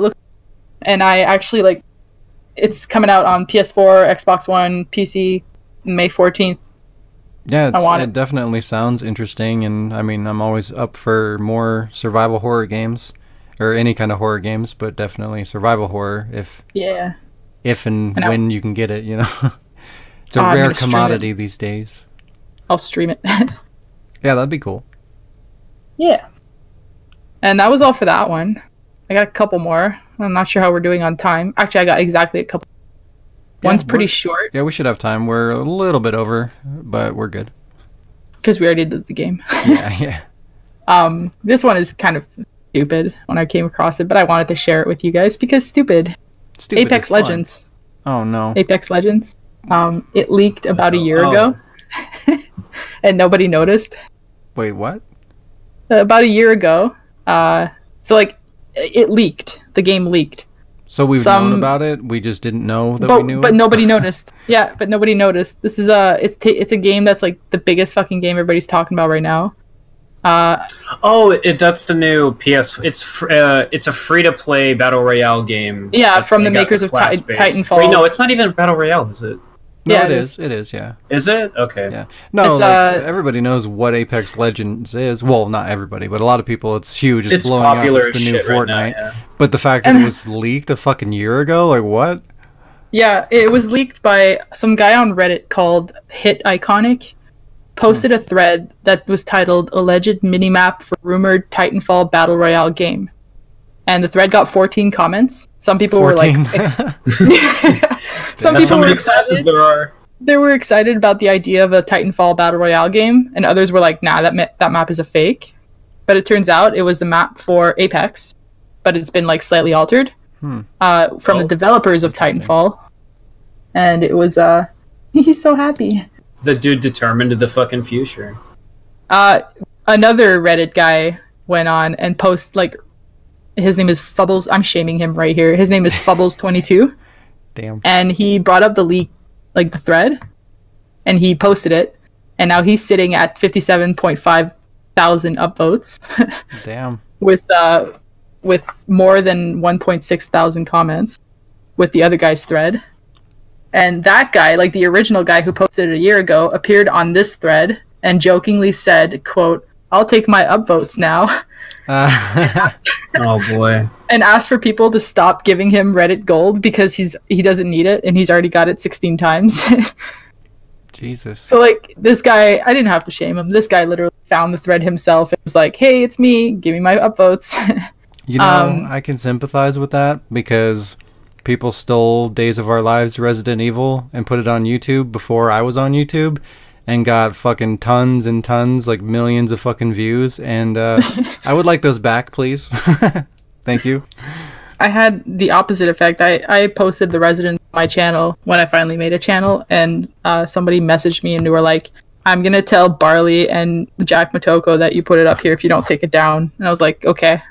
A: I actually it's coming out on PS4, Xbox One, PC, May 14th.
B: Yeah, it definitely sounds interesting, and I mean, I'm always up for more survival horror games, or any kind of horror games, but definitely survival horror if and when you can get it, It's a rare commodity these days.
A: I'll stream it.
B: Yeah, that'd be cool.
A: Yeah. And that was all for that one. I got a couple more. I'm not sure how we're doing on time. Actually, I got exactly a couple. One's pretty short.
B: Yeah, we should have time. We're a little bit over, but we're good.
A: Because we already did the game.
B: Yeah.
A: This one is kind of stupid when I came across it, but I wanted to share it with you guys because stupid. Apex Legends.
B: Oh, no.
A: Apex Legends. It leaked about a year ago. And nobody noticed.
B: Wait, what?
A: About a year ago. It leaked. The game leaked.
B: So we've known about it. We just didn't know that we knew.
A: But nobody noticed. Yeah, but nobody noticed. This is it's a game that's the biggest fucking game everybody's talking about right now.
C: That's the new PS. It's a free to play battle royale game.
A: Yeah, from the makers of Titanfall.
C: Wait, no, it's not even battle royale, is it?
B: No, yeah, it is. It is, yeah.
C: Is it? Okay.
B: Yeah. No, everybody knows what Apex Legends is. Well, not everybody, but a lot of people. It's huge. It's blowing up. It's the new Fortnite. Right now, yeah. But the fact that it was leaked a fucking year ago, what?
A: Yeah, it was leaked by some guy on Reddit called Hit Iconic. Posted a thread that was titled "Alleged Minimap for Rumored Titanfall Battle Royale Game." And the thread got 14 comments. Some people 14? Were some people were excited. They were excited about the idea of a Titanfall Battle Royale game, and others were like, nah, that map is a fake. But it turns out it was the map for Apex, but it's been slightly altered from the developers of Titanfall. And it was, he's so happy.
C: The dude determined the fucking future.
A: Another Reddit guy went on and posted, his name is Fubbles. I'm shaming him right here. His name is Fubbles22.
B: Damn.
A: And he brought up the leak, the thread, and he posted it. And now he's sitting at 57.5 thousand upvotes.
B: Damn.
A: With more than 1.6 thousand comments with the other guy's thread. And that guy, the original guy who posted it a year ago, appeared on this thread and jokingly said, quote, "I'll take my upvotes now."
C: Oh boy.
A: And asked for people to stop giving him Reddit gold because he doesn't need it and he's already got it 16 times.
B: Jesus.
A: So like this guy, I didn't have to shame him. This guy literally found the thread himself. It was like, hey, it's me. Give me my upvotes.
B: You know, I can sympathize with that because people stole Days of Our Lives Resident Evil and put it on YouTube before I was on YouTube and got fucking tons and tons, like millions of fucking views. And I would like those back, please. Thank you.
A: I had the opposite effect. I posted the Resident on my channel when I finally made a channel, and somebody messaged me and they were like, I'm going to tell Barley and Jack Motoko that you put it up here if you don't take it down. And I was like, okay.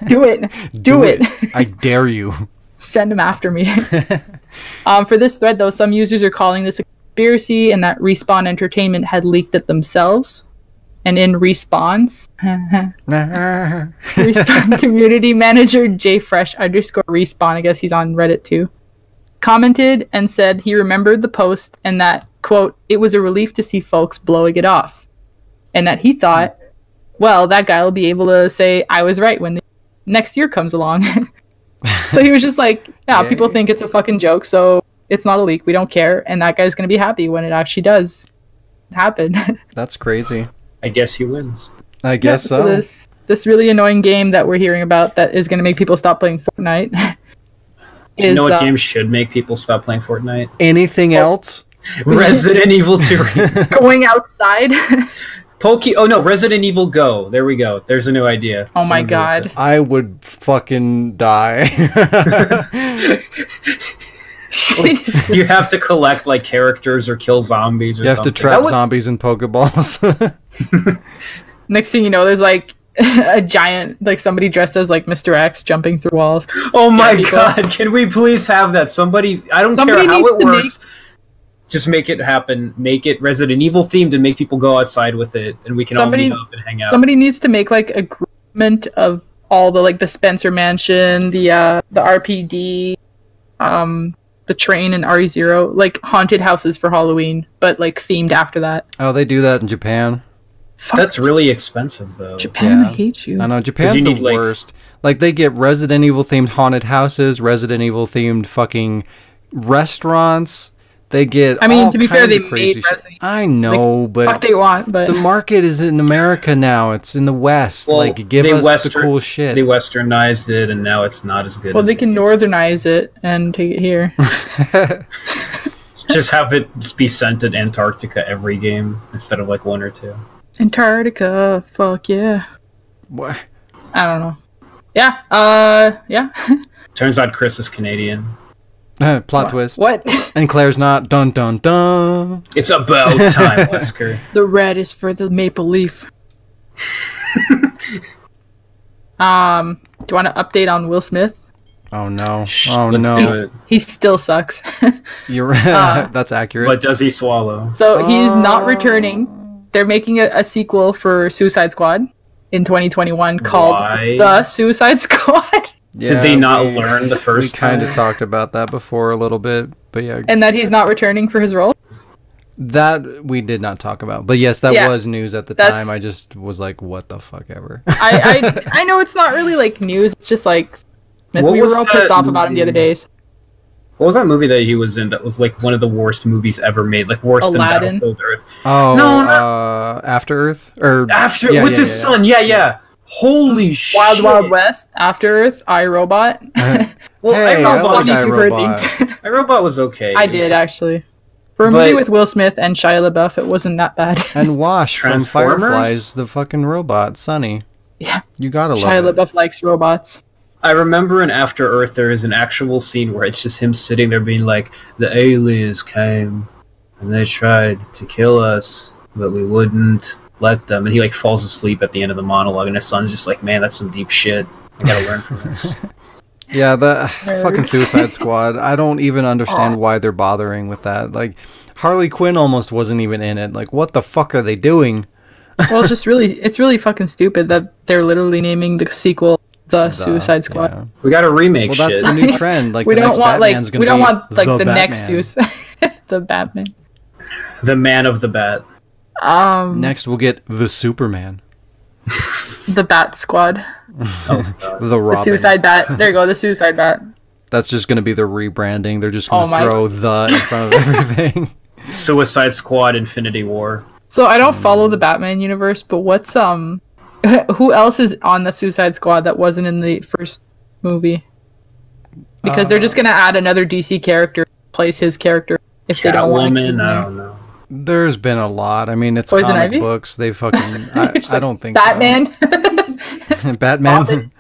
A: Do it. Do it.
B: I dare you.
A: Send them after me. For this thread, though, some users are calling this a conspiracy and that Respawn Entertainment had leaked it themselves. And in response, Respawn community manager jfresh_respawn, I guess he's on Reddit too, commented and said he remembered the post and that, quote, it was a relief to see folks blowing it off. And that he thought, well, that guy will be able to say I was right when the next year comes along. So he was just like, yeah, people think it's a fucking joke, so it's not a leak. We don't care. And that guy's going to be happy when it actually does happen. That's
B: crazy.
C: I guess he wins.
B: I guess so.
A: This really annoying game that we're hearing about that is going to make people stop playing Fortnite.
C: You know what game should make people stop playing Fortnite?
B: Anything else?
C: Resident Evil 2.
A: Going outside.
C: Oh no, Resident Evil Go. There we go. There's a new idea.
A: Oh my god.
B: I would fucking die.
C: You have to collect like characters or kill zombies or something.
B: You have to trap zombies in Pokeballs.
A: Next thing you know, there's like a giant, like somebody dressed as like Mr. X jumping through walls.
C: Oh my god, can we please have that? Somebody care how it works. Just make it happen. Make it Resident Evil themed and make people go outside with it, and we can all meet up and hang out.
A: Somebody needs to make like a groupment of all the like the Spencer Mansion, the RPD, the train and RE0, like haunted houses for Halloween, but like themed after that.
B: Oh, they do that in Japan.
A: Fuck.
C: That's really expensive though.
A: Japan, I hate you.
B: I know, Japan's the worst. Like they get Resident Evil themed haunted houses, Resident Evil themed fucking restaurants. They get.
A: I mean, to be fair, they made Resident.
B: I know,
A: like,
B: but
A: fuck they want, but
B: the market is in America now. It's in the West. Well, like, give us the cool shit.
C: They westernized it, and now it's not as good.
A: Well, they can northernize it and take it here.
C: Just have it be sent to Antarctica every game instead of like one or two.
A: Antarctica, fuck yeah.
B: What?
A: I don't know. Yeah. Yeah.
C: Turns out Chris is Canadian.
B: Plot twist.
A: What?
B: And Claire's not. Dun dun dun.
C: It's about time, Wesker.
A: The red is for the maple leaf. Do you want to update on Will Smith?
B: Oh no.
A: He still sucks.
B: You're right. That's accurate.
C: What does he swallow?
A: So he's not returning. They're making a sequel for Suicide Squad in 2021 called The Suicide Squad.
B: Yeah,
C: did they not learn the first time?
B: We kind of talked about that before a little bit, but yeah.
A: And that he's not returning for his role?
B: That we did not talk about. But yes, that was news at the time. I just was like, what the fuck ever.
A: I know it's not really like news. It's just like, we were all pissed off about him the other days.
C: What was that movie that he was in that was like one of the worst movies ever made? Like worse
A: Aladdin.
C: than Battlefield Earth.
B: Oh, no, After Earth? Or
C: with the sun, yeah. Holy shit.
A: Wild Wild West, After Earth, iRobot.
C: Well,
B: hey,
C: iRobot was okay.
A: I did, actually. For a movie with Will Smith and Shia LaBeouf, it wasn't that bad.
B: And Wash from Fireflies, the fucking robot, Sonny.
A: Yeah.
B: You gotta love
A: Shia LaBeouf likes robots.
C: I remember in After Earth there is an actual scene where it's just him sitting there being like, the aliens came and they tried to kill us, but we wouldn't let them. And he like falls asleep at the end of the monologue, and his son's just like, man, that's some deep shit. I gotta learn from this.
B: Yeah, the fucking Suicide Squad. I don't even understand why they're bothering with that. Like, Harley Quinn almost wasn't even in it. Like, what the fuck are they doing?
A: Well, it's really fucking stupid that they're literally naming the sequel The Suicide Squad.
C: Yeah. We got to remake shit.
B: Well, that's the new trend. Like,
A: we
B: the
A: don't
B: next
A: want
B: Batman's
A: like we don't want like the next
B: Batman.
A: the Batman.
C: The Man of the Bat.
B: Next we'll get the Superman.
A: The Bat Squad.
B: The Robin.
A: The Suicide Bat. There you go, the Suicide Bat.
B: That's just going to be the rebranding. They're just going to throw the in front of everything.
C: Suicide Squad, Infinity War.
A: So I don't follow the Batman universe, but what's who else is on the Suicide Squad that wasn't in the first movie? Because they're just gonna add another DC character, replace his character if they don't want to keep him.
C: I don't know.
B: There's been a lot. I mean, it's
A: Poison
B: comic
A: Ivy?
B: books. They fucking. I don't think
A: Batman,
B: so. Batman.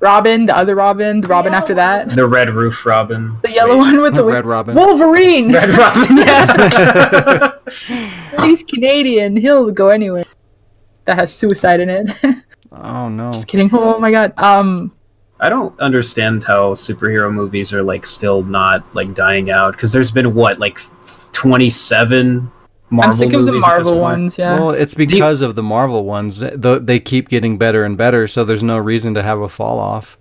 A: Robin, the other Robin, the Robin after that,
C: The Red Roof Robin.
A: the yellow one with the
B: Red Robin.
A: Wolverine.
C: Red Robin. Yeah.
A: He's Canadian. He'll go anywhere. That has suicide in it.
B: Oh no.
A: Just kidding. Oh my god.
C: I don't understand how superhero movies are like still not like dying out because there's been what like 27 Marvel
A: I'm sick of the
C: movies at this
A: Marvel
C: point?
A: ones. Yeah.
B: Well, it's because of the Marvel ones. They keep getting better and better, so there's no reason to have a fall off.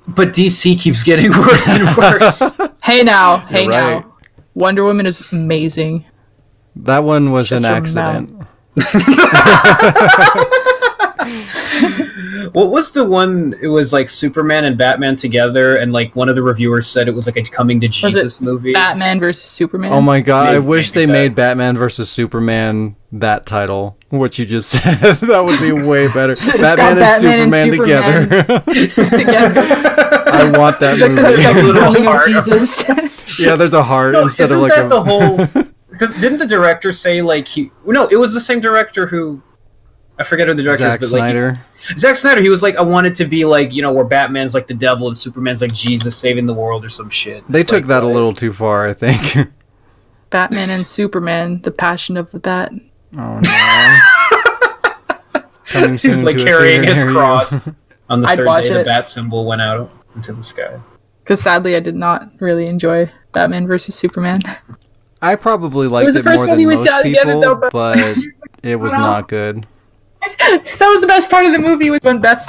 C: But DC keeps getting worse and worse.
A: Hey now.
B: You're right.
A: Wonder Woman is amazing.
B: That one was
A: Shut
B: an
A: your
B: accident.
C: What was the one? It was like Superman and Batman together, and like one of the reviewers said it was like a coming to Jesus movie.
A: Batman versus Superman.
B: Oh my god, I wish they
C: that.
B: made Batman versus Superman that title. What you just said. That would be way better. Batman and Superman together.
A: Together.
B: I want that
A: The
B: movie.
A: second coming of
C: heart.
A: Jesus.
B: Yeah, there's a heart
C: No,
B: instead
C: isn't
B: of like
C: that
B: a
C: the whole? Because didn't the director say like he? No, it was the same director who. I forget who the director
B: Zack
C: is, but like
B: Snyder.
C: Zack Snyder. He was like, I want it to be like where Batman's like the devil and Superman's like Jesus saving the world or some shit.
B: They
C: It's
B: took
C: like,
B: that a little too far, I think.
A: Batman and Superman, the passion of the bat.
B: Oh no. Coming soon
C: He's like
B: to a
C: carrying
B: theater
C: his
B: near you.
C: cross. On the
A: I'd
C: third
A: watch
C: day, the
A: it.
C: bat symbol went out into the sky.
A: Because sadly, I did not really enjoy Batman versus Superman.
B: I probably liked
A: was the
B: it
A: first
B: more than
A: movie we
B: most
A: saw together,
B: people,
A: though, but-
B: but it was not good.
A: That was the best part of the movie was when Beth's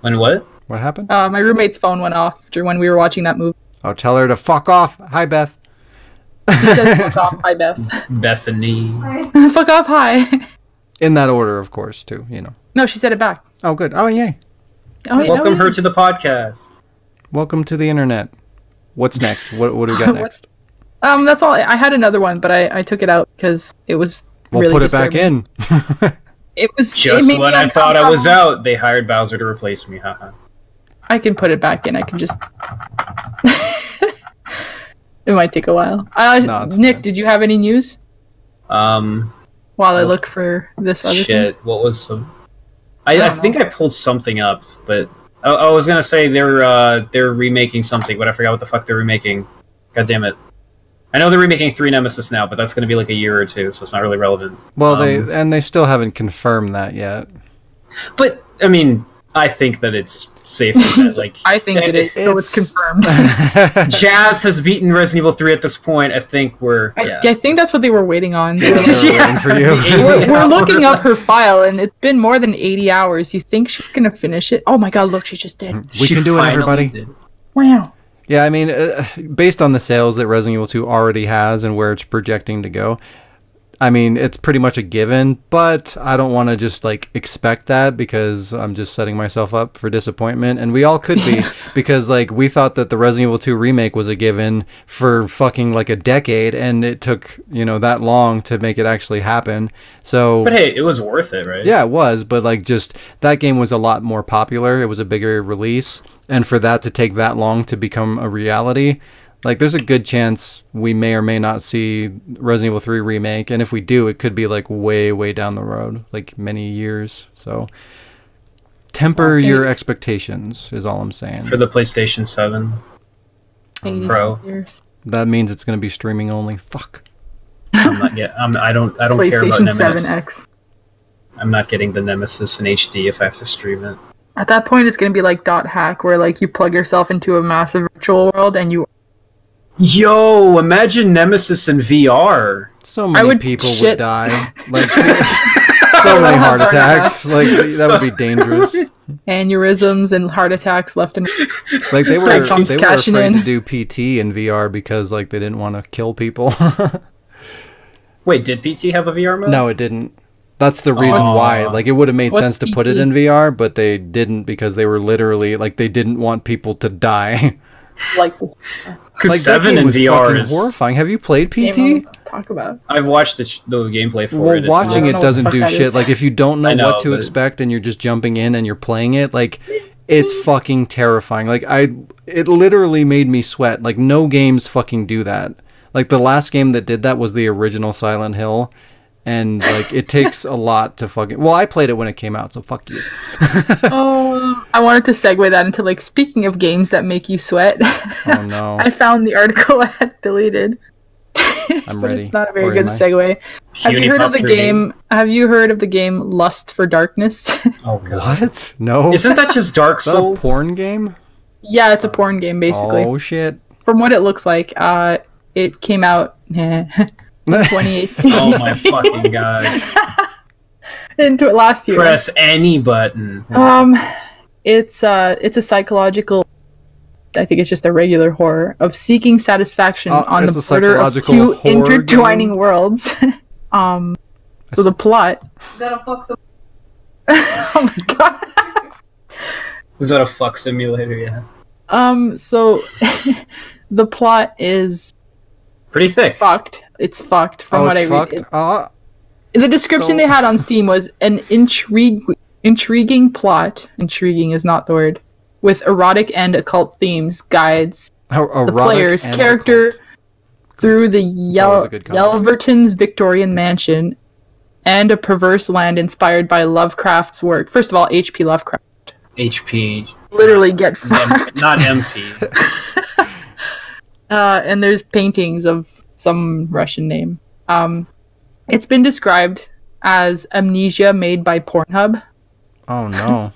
C: And what?
B: What happened?
A: my roommate's phone went off when we were watching that movie.
B: Oh, tell her to fuck off. Hi, Beth.
A: He says, "Fuck off, hi Beth."
C: Bethany.
A: Fuck off, hi.
B: In that order, of course, too,
A: No, she said it back.
B: Oh, good. Oh, yay.
A: Oh, yeah,
C: Welcome
A: no,
C: her to the podcast.
B: Welcome to the internet. What's next? What do we got next?
A: That's all. I had another one, but I took it out because it was.
B: We'll
A: really
B: put it back
A: disturbing.
B: in.
A: It was it
C: Just
A: made
C: when
A: me
C: I thought I was
A: uncomfortable.
C: out, they hired Bowser to replace me. Haha.
A: I can put it back in. I can just. It might take a while.
B: No, it's
A: Nick,
B: fine.
A: did you have any news?
C: Um.
A: While I look for this other thing.
C: Shit. What was some?
A: I
C: I
A: don't
C: think I pulled something up, but I was gonna say they're remaking something, but I forgot what the fuck they're remaking. God damn it! I know they're remaking 3 Nemesis now, but that's gonna be like a year or two, so it's not really relevant.
B: Well, they still haven't confirmed that yet.
C: But I mean, I think that it's safe to bet, like
A: I think it is. So it's
B: It's-
A: confirmed.
C: Jazz has beaten Resident Evil 3 at this point. I think we're yeah.
A: I think that's what they were waiting on. They were like,
B: They're waiting for you.
A: we're looking up her file, and it's been more than 80 hours. You think she's gonna finish it? Oh my god! Look, she just did.
B: We
C: She
B: can do it,
C: finally
B: everybody.
C: did.
A: Wow.
B: Yeah, I mean, based on the sales that Resident Evil 2 already has and where it's projecting to go, I mean, it's pretty much a given, but I don't want to just, like, expect that because I'm just setting myself up for disappointment, and we all could be, because, like, we thought that the Resident Evil 2 remake was a given for fucking, like, a decade, and it took, that long to make it actually happen, so...
C: But hey, it was worth it, right?
B: Yeah, it was, but, like, just, that game was a lot more popular, it was a bigger release, and for that to take that long to become a reality... Like, there's a good chance we may or may not see Resident Evil 3 remake, and if we do, it could be, like, way, way down the road, like, many years. So, temper your expectations, is all I'm saying.
C: For the PlayStation 7 Pro.
A: Years.
B: That means it's going to be streaming only. Fuck.
C: I'm not yet. I don't care about
A: PlayStation
C: Nemesis.
A: 7X.
C: I'm not getting the Nemesis in HD if I have to stream it.
A: At that point, it's gonna be like Dot Hack, where like you plug yourself into a massive virtual world and you.
C: Yo, imagine Nemesis in VR.
B: So many
A: would
B: people would
A: shit.
B: die. Like, so many heart attacks. Like, that would be dangerous.
A: Aneurysms and heart attacks left and
B: Like, they were
A: Like, comes cashing
B: afraid
A: in.
B: to do PT in VR because, like, they didn't want to kill people.
C: Wait, did PT have a VR mode?
B: No, it didn't. That's the reason why. Like, it would have made
A: What's
B: sense to put it
A: PT?
B: in VR, but they didn't because they were literally, like, they didn't want people to die.
A: like this.
C: Because
B: Like,
C: 7
B: that
C: in
B: game was
C: VR
B: fucking
C: is
B: horrifying. Have you played
A: Game
B: PT?
A: I'll talk about.
C: I've watched the gameplay for
B: Well,
C: it.
B: watching
A: I
B: it
A: don't know what the
B: doesn't
A: fuck
B: do
A: that
B: shit.
A: is.
B: Like, if you don't know
C: I know,
B: what to
C: but-
B: expect and you're just jumping in and you're playing it, like, it's fucking terrifying. Like, it literally made me sweat. Like, no games fucking do that. Like, the last game that did that was the original Silent Hill. And, like, it takes a lot to fucking... Well, I played it when it came out, so fuck you.
A: Oh, I wanted to segue that into, like, speaking of games that make you sweat.
B: Oh, no.
A: I found the article I had deleted.
B: I'm
A: But
B: ready.
A: it's not a
B: Or
A: very
B: am
A: good
B: I?
A: segue. Have you heard of the
C: PewDiePie
A: game? Have you heard of the game Lust for Darkness?
C: Oh god.
B: What? No.
C: Isn't that just Dark
B: Is that a
C: Souls?
B: porn game?
A: Yeah, it's a porn game basically.
B: Oh, shit.
A: From what it looks like, it came out in 2018.
C: Oh my fucking god.
A: Into it last year.
C: Press any button.
A: It's a psychological. I think it's just a regular horror of seeking satisfaction on the
B: it's a
A: border of
B: psychological
A: two
B: horror
A: intertwining
B: game?
A: worlds. So the plot. That'll fuck the. Oh my god.
C: Was that a fuck simulator? Yeah.
A: So the plot is
C: Pretty thick.
A: fucked. It's fucked from
B: Oh,
A: what I
B: it's
A: read.
B: fucked?
A: The description
B: So-
A: they had on Steam was an intriguing plot. Intriguing is not the word. With erotic and occult themes, guides the player's character through the
B: always a good combo.
A: Yelverton's Victorian mansion and a perverse land inspired by Lovecraft's work. First of all, H.P. Lovecraft.
C: HP.
A: Literally get fucked.
C: Not MP.
A: And there's paintings of some Russian name. It's been described as amnesia made by Pornhub.
B: Oh, no.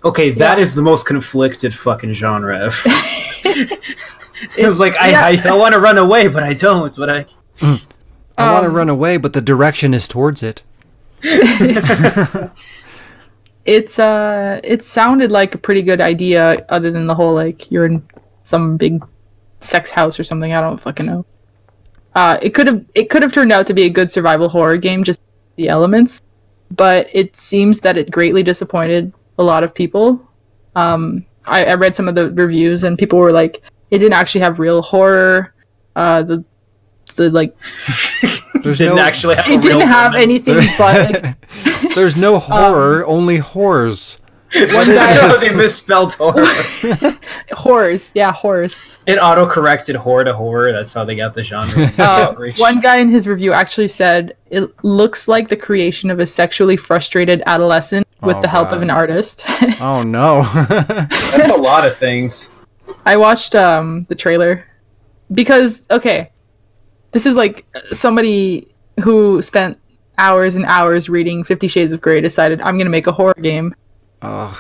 C: Okay, that
A: Yeah.
C: is the most conflicted fucking genre ever. It was like,
A: yeah.
C: I want to run away, but I don't. But I
B: I want to run away, but the direction is towards it.
A: It sounded like a pretty good idea, other than the whole like you're in some big sex house or something. I don't fucking know. It could have turned out to be a good survival horror game, just the elements, but it seems that it greatly disappointed a lot of people. I read some of the reviews and people were like, it didn't actually have real horror. The like
B: There's
C: didn't
B: no,
C: actually have a
A: it didn't
C: real
A: have
C: woman.
A: anything but like,
B: There's no horror, only horrors.
A: one guy
C: No, they misspelled horror.
A: horrors. Yeah, horrors.
C: It auto-corrected horror to horror. That's how they got the genre.
A: One guy in his review actually said it looks like the creation of a sexually frustrated adolescent with
B: Oh,
A: the help of
B: God.
A: an artist.
B: Oh, no.
C: That's a lot of things.
A: I watched the trailer because okay, this is like somebody who spent hours and hours reading 50 Shades of Grey decided I'm gonna make a horror game.
B: Ugh,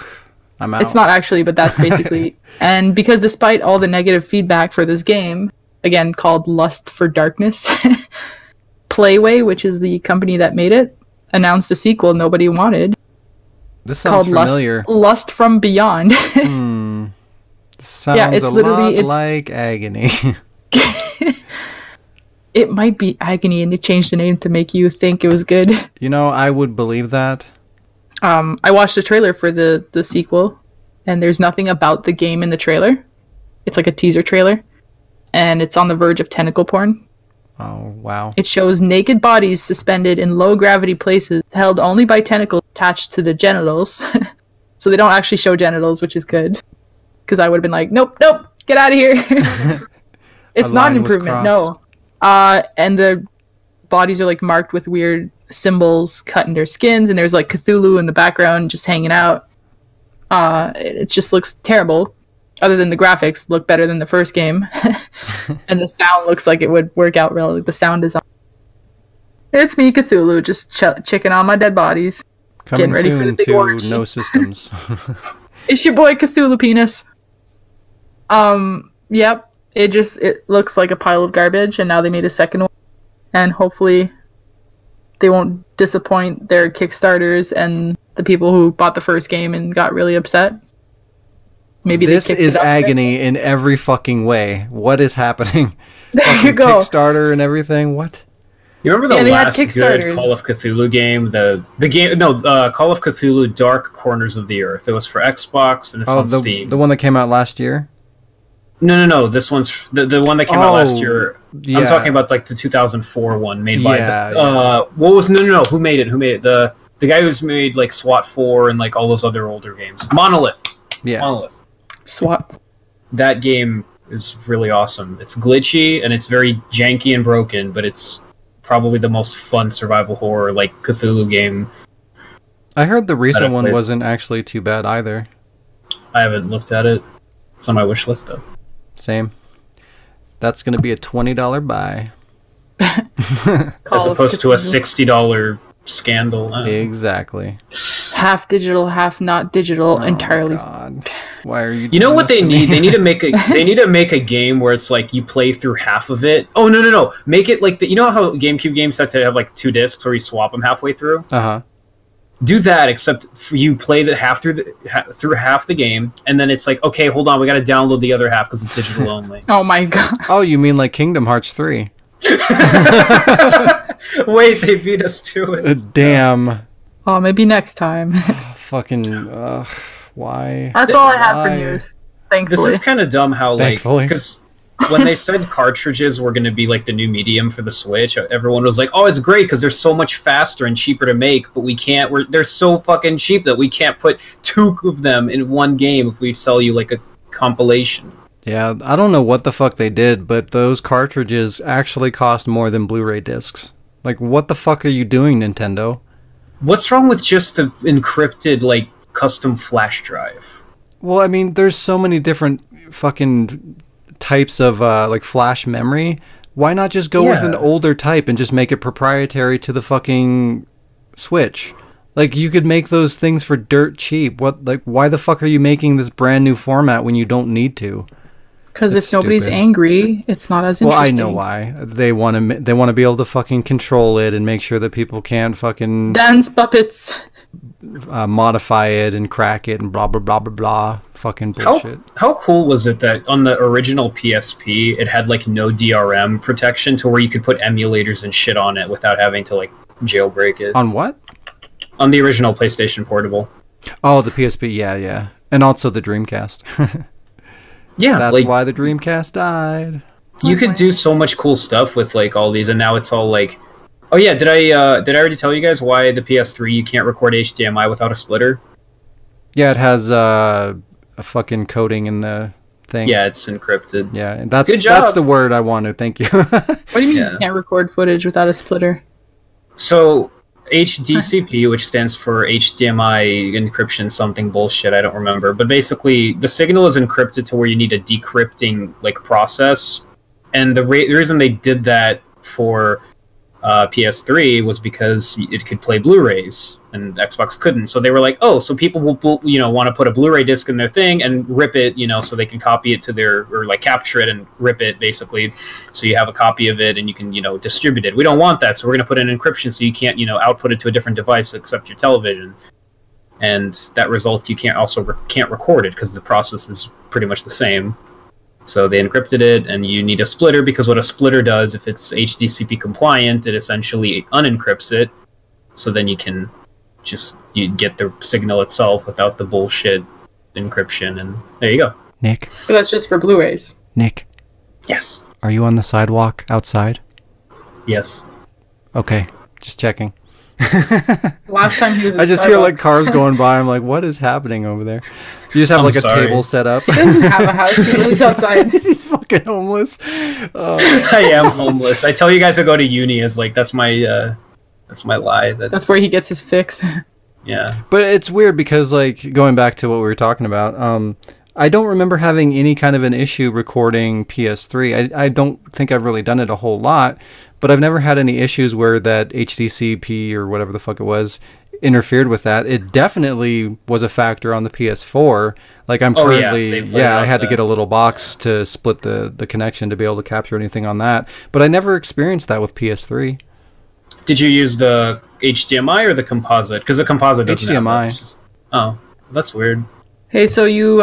B: I'm out.
A: It's not actually, but that's basically. And because despite all the negative feedback for this game, again called Lust for Darkness, Playway, which is the company that made it, announced a sequel nobody wanted
B: This sounds
A: called
B: familiar.
A: Lust from Beyond.
B: Sounds
A: it's
B: a
A: literally-
B: lot
A: it's-
B: like Agony.
A: It might be Agony, and they changed the name to make you think it was good.
B: You know, I would believe that.
A: I watched the trailer for the sequel, and there's nothing about the game in the trailer. It's like a teaser trailer, and it's on the verge of tentacle porn.
B: Oh, wow.
A: It shows naked bodies suspended in low gravity places, held only by tentacles attached to the genitals. So they don't actually show genitals, which is good. Because I would have been like, nope, get out of here. It's
B: A
A: not an
B: line was
A: improvement, no. And the bodies are like marked with weird symbols cut in their skins, and there's like Cthulhu in the background just hanging out. It just looks terrible. Other than the graphics look better than the first game. And the sound looks like it would work out well. Like the sound design. It's me, Cthulhu, just checking on my dead bodies.
B: Coming
A: ready for the
B: soon
A: big
B: to
A: orgy.
B: No Systems.
A: It's your boy Cthulhu Penis. Yep. It looks like a pile of garbage, and now they made a second one. And hopefully they won't disappoint their Kickstarters and the people who bought the first game and got really upset. Maybe
B: This
A: they kicked
B: is
A: it up a bit.
B: Agony in every fucking way. What is happening?
A: There you
B: Fucking
A: go.
B: Kickstarter and everything? What?
C: You remember
A: Yeah,
C: the
A: they had
C: last good
A: Kickstarters.
C: Call of Cthulhu game? The game, no, Call of Cthulhu: Dark Corners of the Earth. It was for Xbox and it's
B: Oh,
C: on Steam.
B: the one that came out last year?
C: No. This one's the one that came out last year.
B: Yeah.
C: I'm talking about like the 2004 one made by.
B: Yeah.
C: What was no? Who made it? The guy who's made like SWAT 4 and like all those other older games. Monolith.
B: Yeah.
C: Monolith.
A: SWAT.
C: That game is really awesome. It's glitchy and it's very janky and broken, but it's probably the most fun survival horror like Cthulhu game.
B: I heard the recent one wasn't actually too bad either.
C: I haven't looked at it. It's on my wish list though.
B: Same. That's going to be a $20 buy.
C: As opposed to a $60 scandal.
B: Exactly.
A: Half digital, half not digital, entirely.
B: God. Why are you?
C: You know what they need? They need to make a. They need to make a game where it's like you play through half of it. Oh no! Make it like you know how GameCube games have to have like 2 discs where you swap them halfway through. Do that, except you play the half through half the game, and then it's like, okay, hold on, we got to download the other half because it's digital only.
A: Oh my god!
B: Oh, you mean like Kingdom Hearts 3?
C: Wait, they beat us to it.
B: Damn.
A: Oh, maybe next time.
B: Fucking. Why?
A: That's all I have for news. Thankfully.
C: This is kind of dumb how like because when they said cartridges were going to be like the new medium for the Switch, everyone was like, "Oh, it's great because they're so much faster and cheaper to make." But we can't. They're so fucking cheap that we can't put 2 of them in one game if we sell you like a compilation.
B: Yeah, I don't know what the fuck they did, but those cartridges actually cost more than Blu-ray discs. Like, what the fuck are you doing, Nintendo?
C: What's wrong with just the encrypted like custom flash drive?
B: Well, I mean, there's so many different fucking types of like flash memory. Why not just go with an older type and just make it proprietary to the fucking Switch? Like, you could make those things for dirt cheap. What, like, why the fuck are you making this brand new format when you don't need to?
A: Because if nobody's angry, it's not as interesting.
B: Well, I know why. They want to be able to fucking control it and make sure that people can't fucking
A: dance puppets,
B: modify it and crack it and blah blah blah blah blah. Fucking bullshit.
C: How cool was it that on the original PSP it had like no DRM protection to where you could put emulators and shit on it without having to like jailbreak it?
B: On what?
C: On the original PlayStation Portable.
B: Oh, the PSP, yeah. And also the Dreamcast.
C: Yeah,
B: that's
C: like,
B: why the Dreamcast died.
C: You could do so much cool stuff with like all these, and now it's all like, oh yeah, did I already tell you guys why the PS3 you can't record HDMI without a splitter?
B: Yeah, it has a fucking coding in the thing.
C: Yeah, it's encrypted.
B: Yeah, and that's
C: Good job.
B: That's the word I wanted. Thank you.
A: What do you mean you can't record footage without a splitter?
C: So HDCP, which stands for HDMI encryption something bullshit, I don't remember, but basically the signal is encrypted to where you need a decrypting like process, and the reason they did that for PS3 was because it could play Blu-rays and Xbox couldn't. So they were like, oh, so people will want to put a Blu-ray disc in their thing and rip it, so they can copy it to their, or like capture it and rip it basically, so you have a copy of it and you can distribute it. We don't want that, so we're going to put in encryption so you can't output it to a different device except your television, and that results you can't record it because the process is pretty much the same. So they encrypted it, and you need a splitter, because what a splitter does, if it's HDCP compliant, it essentially unencrypts it, so then you can you get the signal itself without the bullshit encryption, and there you go.
B: Nick.
A: But that's just for Blu-rays.
B: Nick.
C: Yes.
B: Are you on the sidewalk outside?
C: Yes.
B: Okay, just checking.
A: Last time he was.
B: I just hear like cars going by. I'm like, what is happening over there? You just have like a table set up.
A: He doesn't have a house. He lives outside.
B: He's fucking homeless.
C: I am homeless. I tell you guys to go to uni as like that's my lie.
A: That's where he gets his fix.
C: Yeah.
B: But it's weird because like going back to what we were talking about, I don't remember having any kind of an issue recording PS3. I don't think I've really done it a whole lot, but I've never had any issues where that HDCP or whatever the fuck it was interfered with that. It definitely was a factor on the PS4. Like I'm currently, I had to get a little box to split the connection to be able to capture anything on that. But I never experienced that with PS3.
C: Did you use the HDMI or the composite? Because the composite doesn't
B: HDMI.
C: Oh, that's weird.
A: Hey, so you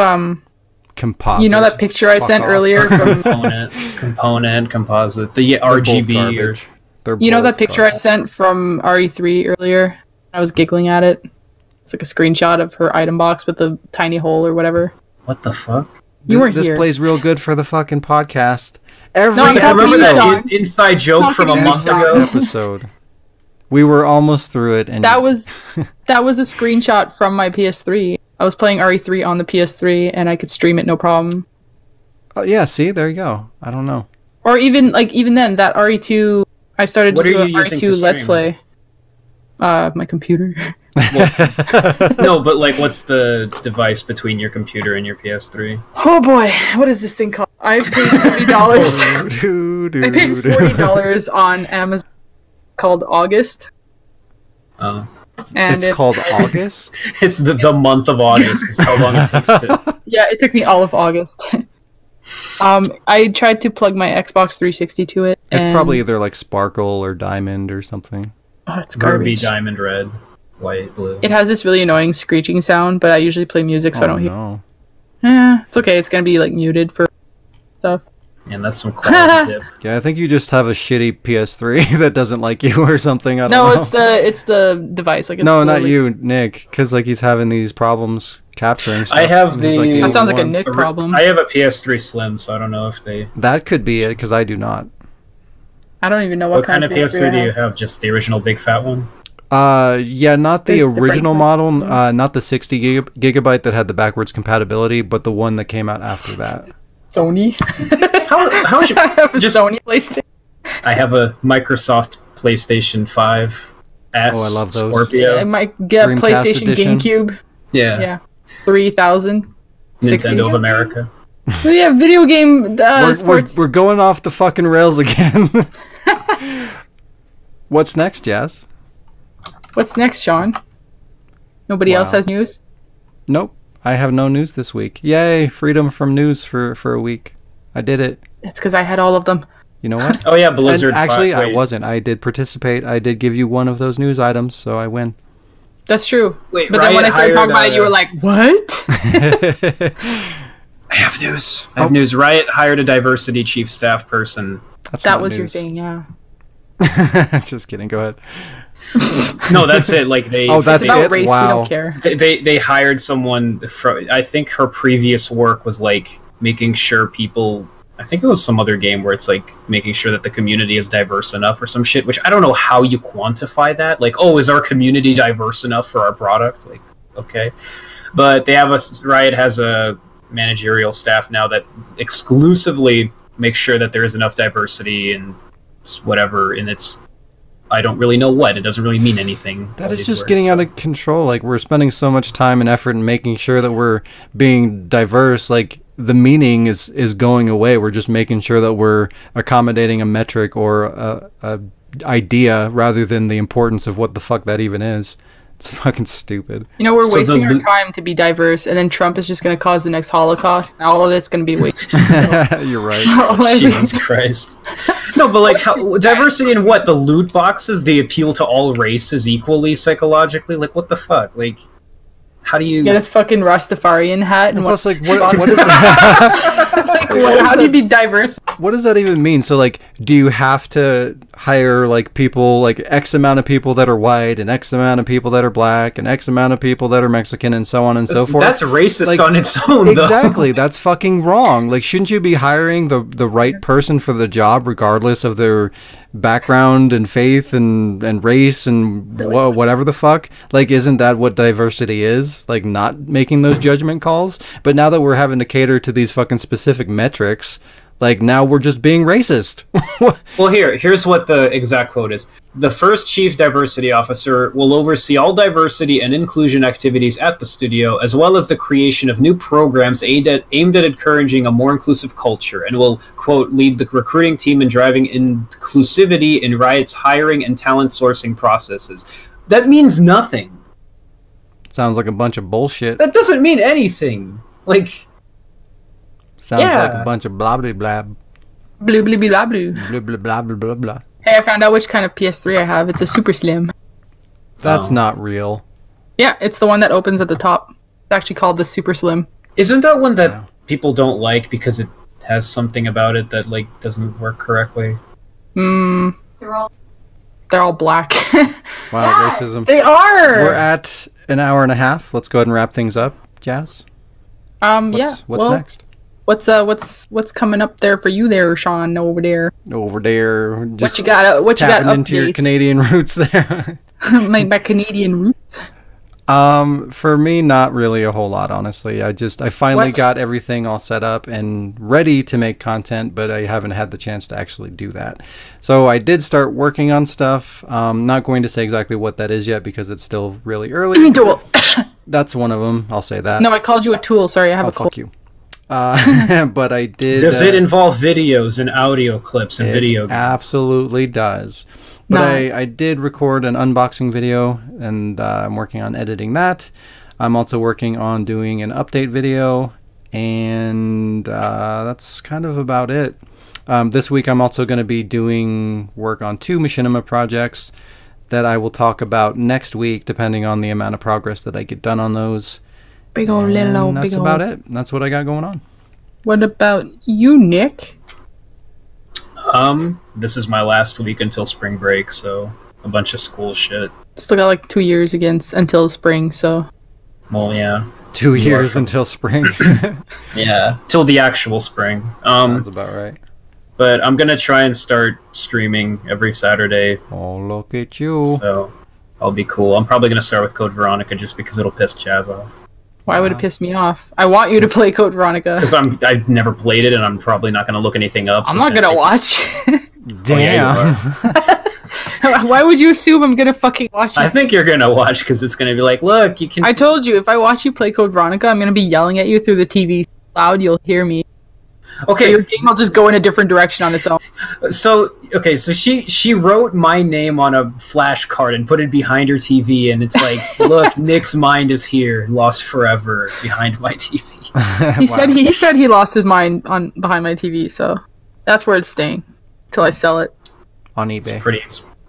B: composite.
A: You know that picture I sent earlier from
C: component, composite, the RGB, or
A: you know that picture I sent from RE3 earlier? I was giggling at it. It's like a screenshot of her item box with the tiny hole or whatever.
C: What the fuck?
A: You weren't
B: this
A: here.
B: plays real good for the fucking podcast. Every
A: No, I'm talking
C: remember
A: to you,
C: that
A: Shaun.
C: inside joke from a
A: Talking to you,
C: month
A: Shaun.
C: ago?
B: episode. We were almost through it, and
A: That was a screenshot from my PS3. I was playing RE3 on the PS3, and I could stream it no problem.
B: oh yeah. See, there you go. I don't know.
A: Or even then, that RE2, I started
C: What
A: to
C: are
A: do a
C: you using to
A: RE2 Let's
C: stream?
A: Play. My computer.
C: No, but like, what's the device between your computer and your PS3?
A: Oh boy, what is this thing called? I paid $40. I paid $40 on Amazon called August.
C: Oh.
A: And
B: It's called August.
C: It's the month of August is how long it takes to...
A: Yeah, it took me all of August. I tried to plug my Xbox 360 to it.
B: It's
A: and-
B: probably either like Sparkle or Diamond or something.
A: Oh, it's
C: Ruby,
A: garbage.
C: diamond, red, white, blue.
A: It has this really annoying screeching sound, but I usually play music, so I don't hear.
B: No.
A: It's okay. It's gonna be like muted for stuff.
C: And that's some quality dip.
B: Yeah, I think you just have a shitty PS3 that doesn't like you or something. I don't
A: No,
B: know.
A: it's the device. Like it's
B: No,
A: the,
B: not
A: like-
B: you, Nick, because like he's having these problems capturing stuff.
C: I have
B: and he's,
C: the-
A: That sounds like a
B: one.
A: Nick problem.
C: I have a PS3 Slim, so I don't know if they...
B: That could be it, because I do not.
A: I don't even know
C: What kind of PS3
A: I
C: do you
A: have.
C: have? Just the original big fat one?
B: Yeah, not the
A: There's different
B: original
A: types.
B: model, not the 60 gigabyte that had the backwards compatibility, but the one that came out after that.
A: Sony.
C: How should...
A: I have a
C: just-
A: Sony PlayStation.
C: I have a Microsoft PlayStation 5 S
B: Oh, I love those.
C: Scorpio.
A: I might get a
B: Dreamcast
A: PlayStation
B: edition.
A: GameCube.
C: Yeah.
A: Yeah, 3,000.
C: Nintendo of America.
A: Oh, yeah, video game sports.
B: We're going off the fucking rails again. What's next, Jazz?
A: What's next, Shaun? Nobody else
B: Wow.
A: has news?
B: Nope. I have no news this week. Yay, freedom from news for a week. I did it.
A: It's because I had all of them.
B: You know what?
C: Oh yeah, Blizzard.
B: And actually, I
C: wait.
B: wasn't. I did participate. I did give you one of those news items, so I win.
A: That's true.
C: Wait,
A: But then when I
C: Riot
A: started talking about
C: hired,
A: it, you were like, "What?"
C: I have news. I have news. Riot hired a diversity chief staff person.
B: That's
A: That
B: not
A: was your
B: news.
A: thing, yeah.
B: Just kidding. Go ahead.
C: No, that's it. Like they.
B: Oh, that's
A: It's about
B: it?
A: race. We
B: Wow.
A: don't care.
C: They hired someone from. I think her previous work was like making sure people. I think it was some other game where it's like making sure that the community is diverse enough or some shit. Which I don't know how you quantify that. Like, oh, is our community diverse enough for our product? Like, okay, but they have Riot has a managerial staff now that exclusively makes sure that there is enough diversity and whatever in its. I don't really know what. It doesn't really mean anything.
B: That
C: all
B: is
C: these
B: just
C: words,
B: getting
C: so.
B: out of control. Like, we're spending so much time and effort in making sure that we're being diverse. Like, the meaning is going away. We're just making sure that we're accommodating a metric or a idea rather than the importance of what the fuck that even is. It's fucking stupid.
A: You know, we're
C: So
A: wasting
C: the-
A: our time to be diverse, and then Trump is just going to cause the next Holocaust. Now all of it's going to be wasted.
B: You're right.
C: Jesus Christ. No, but like, how, diversity in what? The loot boxes? They appeal to all races equally psychologically? Like, what the fuck? Like, how do you...
A: Get a fucking Rastafarian hat and
B: Plus, like,
A: what
B: what is that?
A: how do you be diverse?
B: What does that even mean? So, like, do you have to hire, like, people, like, X amount of people that are white and X amount of people that are black and X amount of people that are Mexican and so on and so forth?
C: That's racist
B: Like,
C: on its own, though.
B: Exactly. That's fucking wrong. Like, shouldn't you be hiring the right person for the job regardless of their background and faith and race and whatever the fuck? Like, isn't that what diversity is? Like, not making those judgment calls? But now that we're having to cater to these fucking specific metrics, like, now we're just being racist.
C: Well, here's what the exact quote is. The first chief diversity officer will oversee all diversity and inclusion activities at the studio, as well as the creation of new programs aimed at encouraging a more inclusive culture, and will, quote, lead the recruiting team in driving inclusivity in Riot's hiring and talent sourcing processes. That means nothing.
B: Sounds like a bunch of bullshit.
C: That doesn't mean anything. Like...
B: Sounds
C: Yeah.
B: like a bunch of blah blah blah
A: Blue, blue, blue, blah, blue.
B: blah blah blah blah blah blah.
A: Hey, I found out which kind of PS3 I have. It's a super slim.
B: That's
C: Oh.
B: not real.
A: Yeah, it's the one that opens at the top. It's actually called the super slim.
C: Isn't that one that
B: Yeah.
C: people don't like because it has something about it that, like, doesn't work correctly?
A: They're all black.
B: Wow, racism.
A: They are.
B: We're at an hour and a half. Let's go ahead and wrap things up, Jazz.
A: Yeah.
B: What's
A: well,
B: next?
A: what's coming up there for you there, Shaun, over there?
B: Over there.
A: What you got? What you got?
B: Tapping into your Canadian roots there.
A: my Canadian roots.
B: For me, not really a whole lot, honestly. I finally got everything all set up and ready to make content, but I haven't had the chance to actually do that. So I did start working on stuff. Not going to say exactly what that is yet because it's still really early. That's one of them. I'll say that.
A: No, I called you a tool. Sorry, I have a cold.
B: Fuck you. But I did.
C: Does it involve videos and audio clips and video games?
B: Absolutely does. But I did record an unboxing video, and I'm working on editing that. I'm also working on doing an update video, and that's kind of about it. This week I'm also going to be doing work on 2 machinima projects that I will talk about next week, depending on the amount of progress that I get done on those. That's about it. That's what I got going on.
A: What about you, Nick?
C: This is my last week until spring break, so a bunch of school shit.
A: Still got like 2 years until spring, so.
C: Well, yeah.
B: 2 years until spring.
C: Yeah, till the actual spring.
B: Sounds about right.
C: But I'm gonna try and start streaming every Saturday.
B: Oh, look at you.
C: So I'll be cool. I'm probably gonna start with Code Veronica just because it'll piss Chaz off.
A: Why would it piss me off? I want you to play Code Veronica.
C: Because I've never played it, and I'm probably not going to look anything up.
A: I'm not going to watch.
B: Damn.
A: Why would you assume I'm going to fucking watch it?
C: I think you're going to watch, because it's going to be like, look, you can...
A: I told you, if I watch you play Code Veronica, I'm going to be yelling at you through the TV loud, you'll hear me.
C: Okay.
A: Your game will just go in a different direction on its own.
C: So she wrote my name on a flashcard and put it behind her TV, and it's like, look, Nick's mind is here, lost forever behind my TV.
A: He said he lost his mind behind my TV, so that's where it's staying till I sell it
B: on eBay.
C: It's pretty,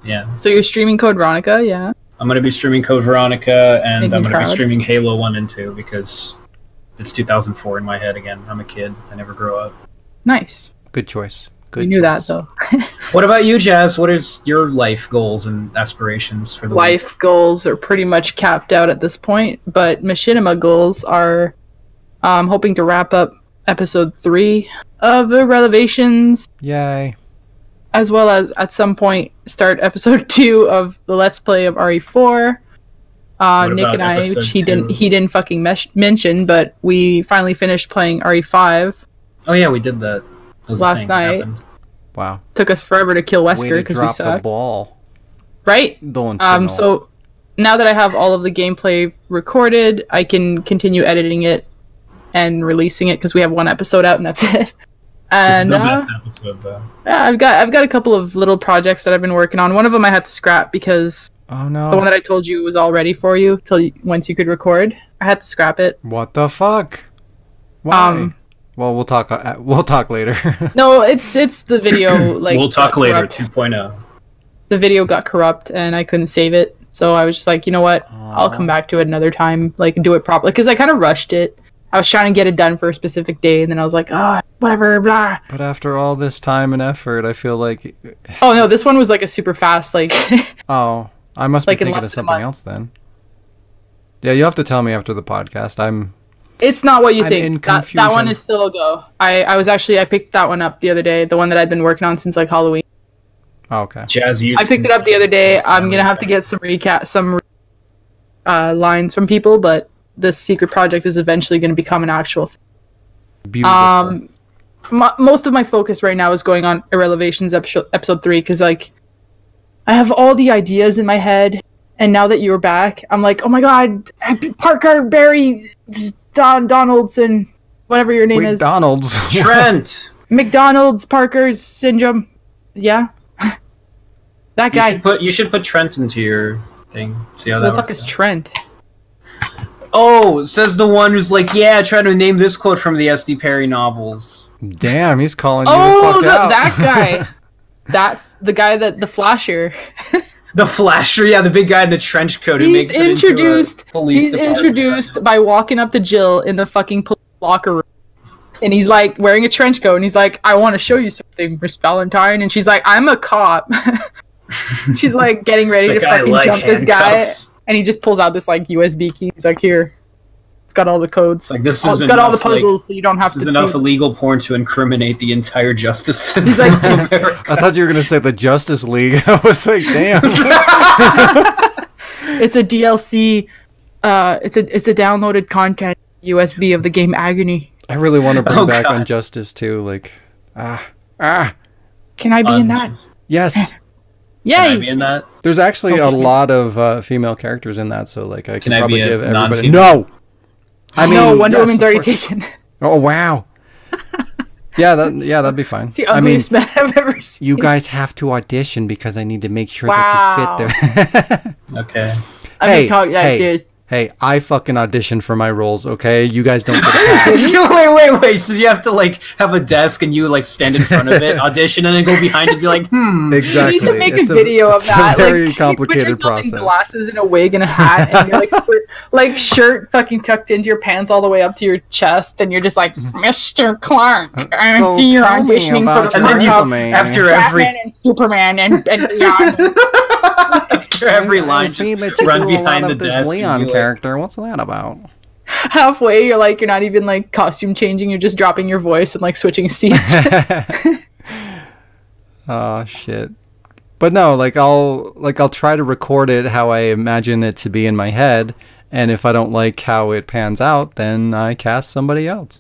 C: yeah.
A: So you're streaming Code Veronica, yeah?
C: I'm gonna be streaming Code Veronica, and I'm gonna be streaming Halo 1 and 2 because it's 2004 in my head again. I'm a kid. I never grow up.
A: Nice.
B: Good choice. Good.
A: You knew that though.
C: What about you, Jazz? What is your life goals and aspirations for the
A: life
C: week?
A: Goals are pretty much capped out at this point, but machinima goals are hoping to wrap up episode 3 of the Relevations.
B: Yay.
A: As well as at some point start episode 2 of the Let's Play of RE4. Nick and I, which he didn't fucking mention, but we finally finished playing RE5.
C: Oh yeah, we did that.
A: Last night.
B: Wow.
A: Took us forever to kill Wesker because we suck.
B: The ball.
A: Right? So now that I have all of the gameplay recorded, I can continue editing it and releasing it because we have 1 episode out and that's it. And
C: it's the best episode though.
A: Yeah, I've got a couple of little projects that I've been working on. One of them I had to scrap because the one that I told you was all ready for you once you could record. I had to scrap it.
B: What the fuck? Why? Well, we'll talk later.
A: No, it's the video. Like
C: we'll talk later. 2.0.
A: The video got corrupt and I couldn't save it, so I was just like, you know what? I'll come back to it another time, like do it properly, because I kind of rushed it. I was trying to get it done for a specific day, and then I was like, whatever, blah.
B: But after all this time and effort, I feel like...
A: Oh, no, this one was like a super fast, like...
B: Oh, I must be thinking of something else then. Yeah, you'll have to tell me after the podcast.
A: It's not what you think. That one is still a go. I picked that one up the other day, the one that I've been working on since like Halloween.
B: Oh, okay.
A: I picked it up the other day. I'm gonna have to get some lines from people, but this secret project is eventually going to become an actual thing.
B: Beautiful.
A: Most of my focus right now is going on Irrelevations episode 3 because like I have all the ideas in my head, and now that you're back, I'm like, oh my god, Parker, Barry, Donaldson, whatever your name is.
B: McDonald's.
C: Trent.
A: McDonald's, Parker's syndrome. Yeah. That guy.
C: You should put Trent into your thing. See how that works.
A: What the fuck is Trent?
C: Oh, says the one who's like, yeah, trying to name this quote from the S.D. Perry novels.
B: Damn, he's calling you the fuck out.
A: That guy. The guy the Flasher.
C: The Flasher, yeah, the big guy in the trench coat who makes it into a police department.
A: He's introduced by walking up to Jill in the fucking locker room. And he's like wearing a trench coat, and he's like, I want to show you something, Miss Valentine. And she's like, I'm a cop. She's like getting ready to fucking jump this guy. And he just pulls out this like USB key. He's like, here. got all the codes.
C: Like this
A: It's
C: is
A: got all the
C: enough, like,
A: puzzles, so you don't have
C: this
A: to.
C: is enough illegal porn to incriminate the entire justice system.
A: like,
C: of America.
B: I thought you were gonna say the Justice League. I was like, damn.
A: It's a DLC. It's a downloaded content USB of the game Agony.
B: I really want to bring back
C: God.
B: Injustice too. Like,
A: Can I be in that?
B: yes.
C: Can I
A: Yay!
C: be in that?
B: There's actually a
A: Okay.
B: lot of female characters in that, so like I can
C: I
B: probably
C: be a
B: give everybody.
C: non-female?
B: No. I mean,
A: No, Wonder
B: yes,
A: Woman's
B: of
A: already
B: course.
A: taken.
B: Oh wow. That'd be fine.
A: It's the
B: I mean,
A: ugliest man I've ever seen.
B: you guys have to audition because I need to make sure
A: Wow.
B: that you fit there.
C: Okay.
A: I
B: hey,
A: mean, talk like
B: hey,
A: this.
B: hey, I fucking audition for my roles, okay? You guys don't get a pass.
C: Wait. So you have to like have a desk and you like stand in front of it, audition, and then go behind and be like,
B: Exactly.
A: You need to make
B: It's
A: a video of
B: it's
A: that.
B: a very
A: like,
B: complicated
A: you put yourself in
B: process.
A: glasses and a wig and a hat, and you're like shirt fucking tucked into your pants all the way up to your chest, and you're just like, Mr. Clark, I
B: So
A: see you're
B: tell me
A: auditioning
B: about
A: for the
B: your
C: And then you,
B: resume.
C: after every
A: Batman and Superman and beyond.
C: after every line,
B: I see
C: just
B: that you
C: run
B: do a lot
C: behind the
B: of this
C: desk. and
B: Leon
C: be like,
B: character. What's that about?
A: Halfway, you're not even like costume changing. You're just dropping your voice and like switching seats.
B: Oh shit. But no, I'll try to record it how I imagine it to be in my head, and if I don't like how it pans out, then I cast somebody else.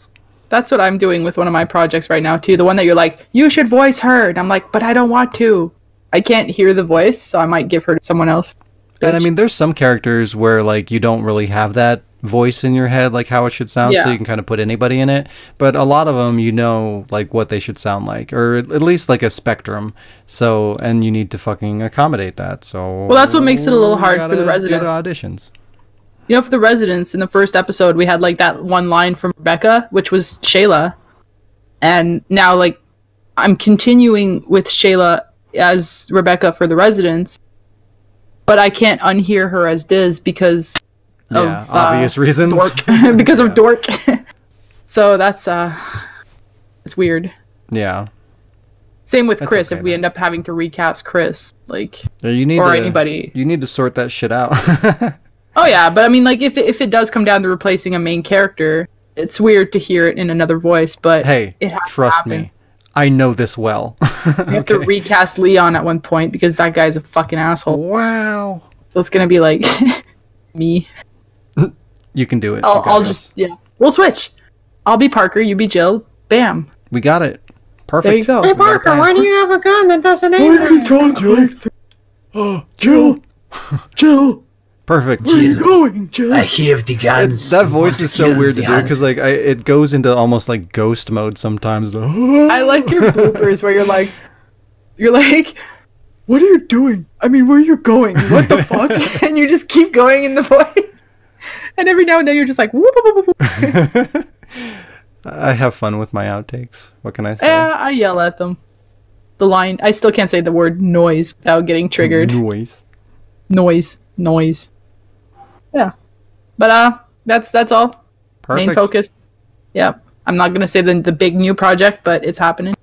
A: That's what I'm doing with one of my projects right now too. The one that you're like, you should voice her, and I'm like, but I don't want to. I can't hear the voice, so I might give her to someone else.
B: And I mean, there's some characters where like you don't really have that voice in your head, like how it should sound, so
A: Yeah.
B: you can kind of put anybody in it. But a lot of them, you know, like what they should sound like, or at least like a spectrum. So, and you need to fucking accommodate that. So,
A: Well, that's what makes it a little
B: you
A: hard for the
B: gotta do
A: residents.
B: auditions.
A: You know, for the residents, in the first episode, we had like that one line from Rebecca, which was Shayla. And now, like, I'm continuing with Shayla as Rebecca for the residents, but I can't unhear her as Diz because
B: Yeah,
A: of
B: obvious reasons.
A: Dork. Because of Dork. So that's it's weird.
B: Yeah.
A: Same with
B: That's
A: Chris.
B: okay,
A: if we
B: though.
A: end up having to recast Chris, like,
B: Yeah, you need
A: or
B: to,
A: anybody.
B: You need to sort that shit out.
A: Oh yeah, but I mean, like, if it does come down to replacing a main character, it's weird to hear it in another voice. But
B: Hey,
A: it has to
B: trust
A: happen.
B: me. I know this well.
A: We have to recast Leon at one point because that guy's a fucking asshole.
B: Wow.
A: So it's gonna be like me.
B: You can do it.
A: I'll just we'll switch. I'll be Parker, you be Jill. Bam.
B: We got it. Perfect.
A: There you go.
B: We got a plan.
C: do you have a gun that doesn't aim?
A: Jill. Jill.
B: Perfect.
A: Where are you going, Jill?
C: I have the guns.
B: That voice is so weird to do because like it goes into almost like ghost mode sometimes.
A: I like your bloopers where you're like, what are you doing? I mean, where are you going? What the fuck? And you just keep going in the voice. And every now and then you're just like, whoop, whoop, whoop, whoop.
B: I have fun with my outtakes. What can I say?
A: I yell at them. The line, I still can't say the word noise without getting triggered.
B: Noise.
A: Noise. Yeah. But that's all.
B: Perfect.
A: Main focus. Yep. I'm not gonna say the big new project, but it's happening.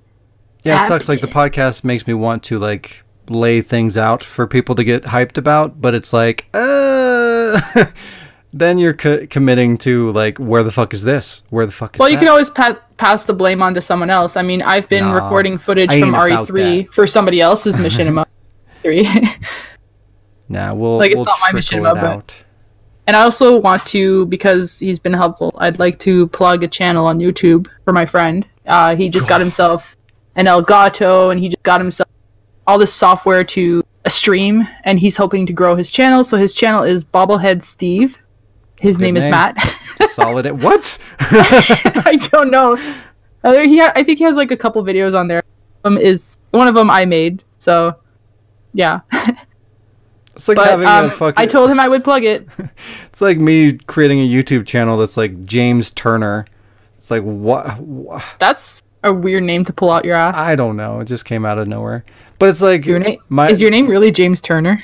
B: Yeah, it sucks. Like the podcast makes me want to like lay things out for people to get hyped about, but it's like, then you're committing to like, where the fuck is this? Where the fuck is
A: Well,
B: that?
A: you can always pass the blame on to someone else. I mean, I've been
B: Nah,
A: recording footage
B: I
A: from
B: ain't about
A: RE3
B: that.
A: for somebody else's machinima 3.
B: Nah, we'll
A: Like, it's
B: we'll
A: not my
B: trickle
A: machinima,
B: it
A: but-
B: out.
A: And I also want to, because he's been helpful, I'd like to plug a channel on YouTube for my friend. He just got himself an Elgato, and he just got himself all this software to stream, and he's hoping to grow his channel. So his channel is Bobblehead Steve. His
B: Good
A: name is
B: name.
A: Matt.
B: Solid. What?
A: I don't know. I think he has like a couple videos on there. One of them I made. So, yeah.
B: It's like
A: But
B: having a fucking.
A: I told him I would plug it.
B: It's like me creating a YouTube channel that's like James Turner. It's like what?
A: That's a weird name to pull out your ass.
B: I don't know. It just came out of nowhere. But it's like
A: Is your name really James Turner?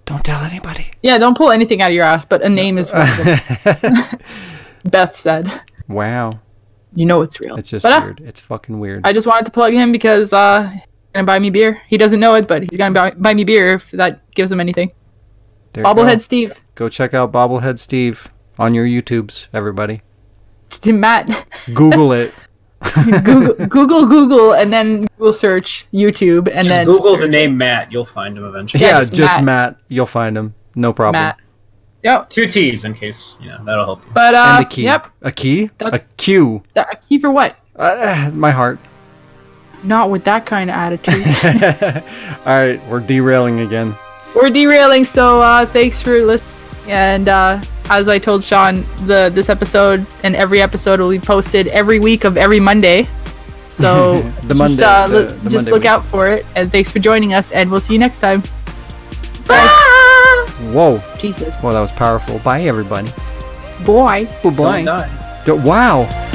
B: Don't tell anybody.
A: Yeah, don't pull anything out of your ass, but a name is one of them. Beth said.
B: Wow.
A: You know it's real.
B: It's just
A: But,
B: weird. It's fucking weird.
A: I just wanted to plug him because he's gonna buy me beer. He doesn't know it, but he's gonna buy me beer if that gives him anything.
B: There you
A: Bobblehead
B: go.
A: Steve.
B: Go check out Bobblehead Steve. on your YouTubes, everybody.
A: Matt.
B: Google it.
A: Google, and then Google search YouTube, and
C: just
A: then
C: Google
A: search
C: the name Matt. You'll find him eventually.
B: Yeah,
A: just
B: just Matt. You'll find him. No problem.
A: Matt. Yep.
C: 2 T's in case that'll help you.
A: But
B: And a key.
A: Yep.
B: A key? A Q.
A: A key for what?
B: My heart.
A: Not with that kind of attitude.
B: All right, we're derailing again.
A: We're derailing, so thanks for listening. And as I told Shaun, this episode and every episode will be posted every week of every Monday. So just look out for it. And thanks for joining us, and we'll see you next time. Bye.
B: Whoa.
A: Jesus.
B: Well, that was powerful. Bye, everybody.
A: Boy.
B: Bye.
C: Don't die.
B: Wow.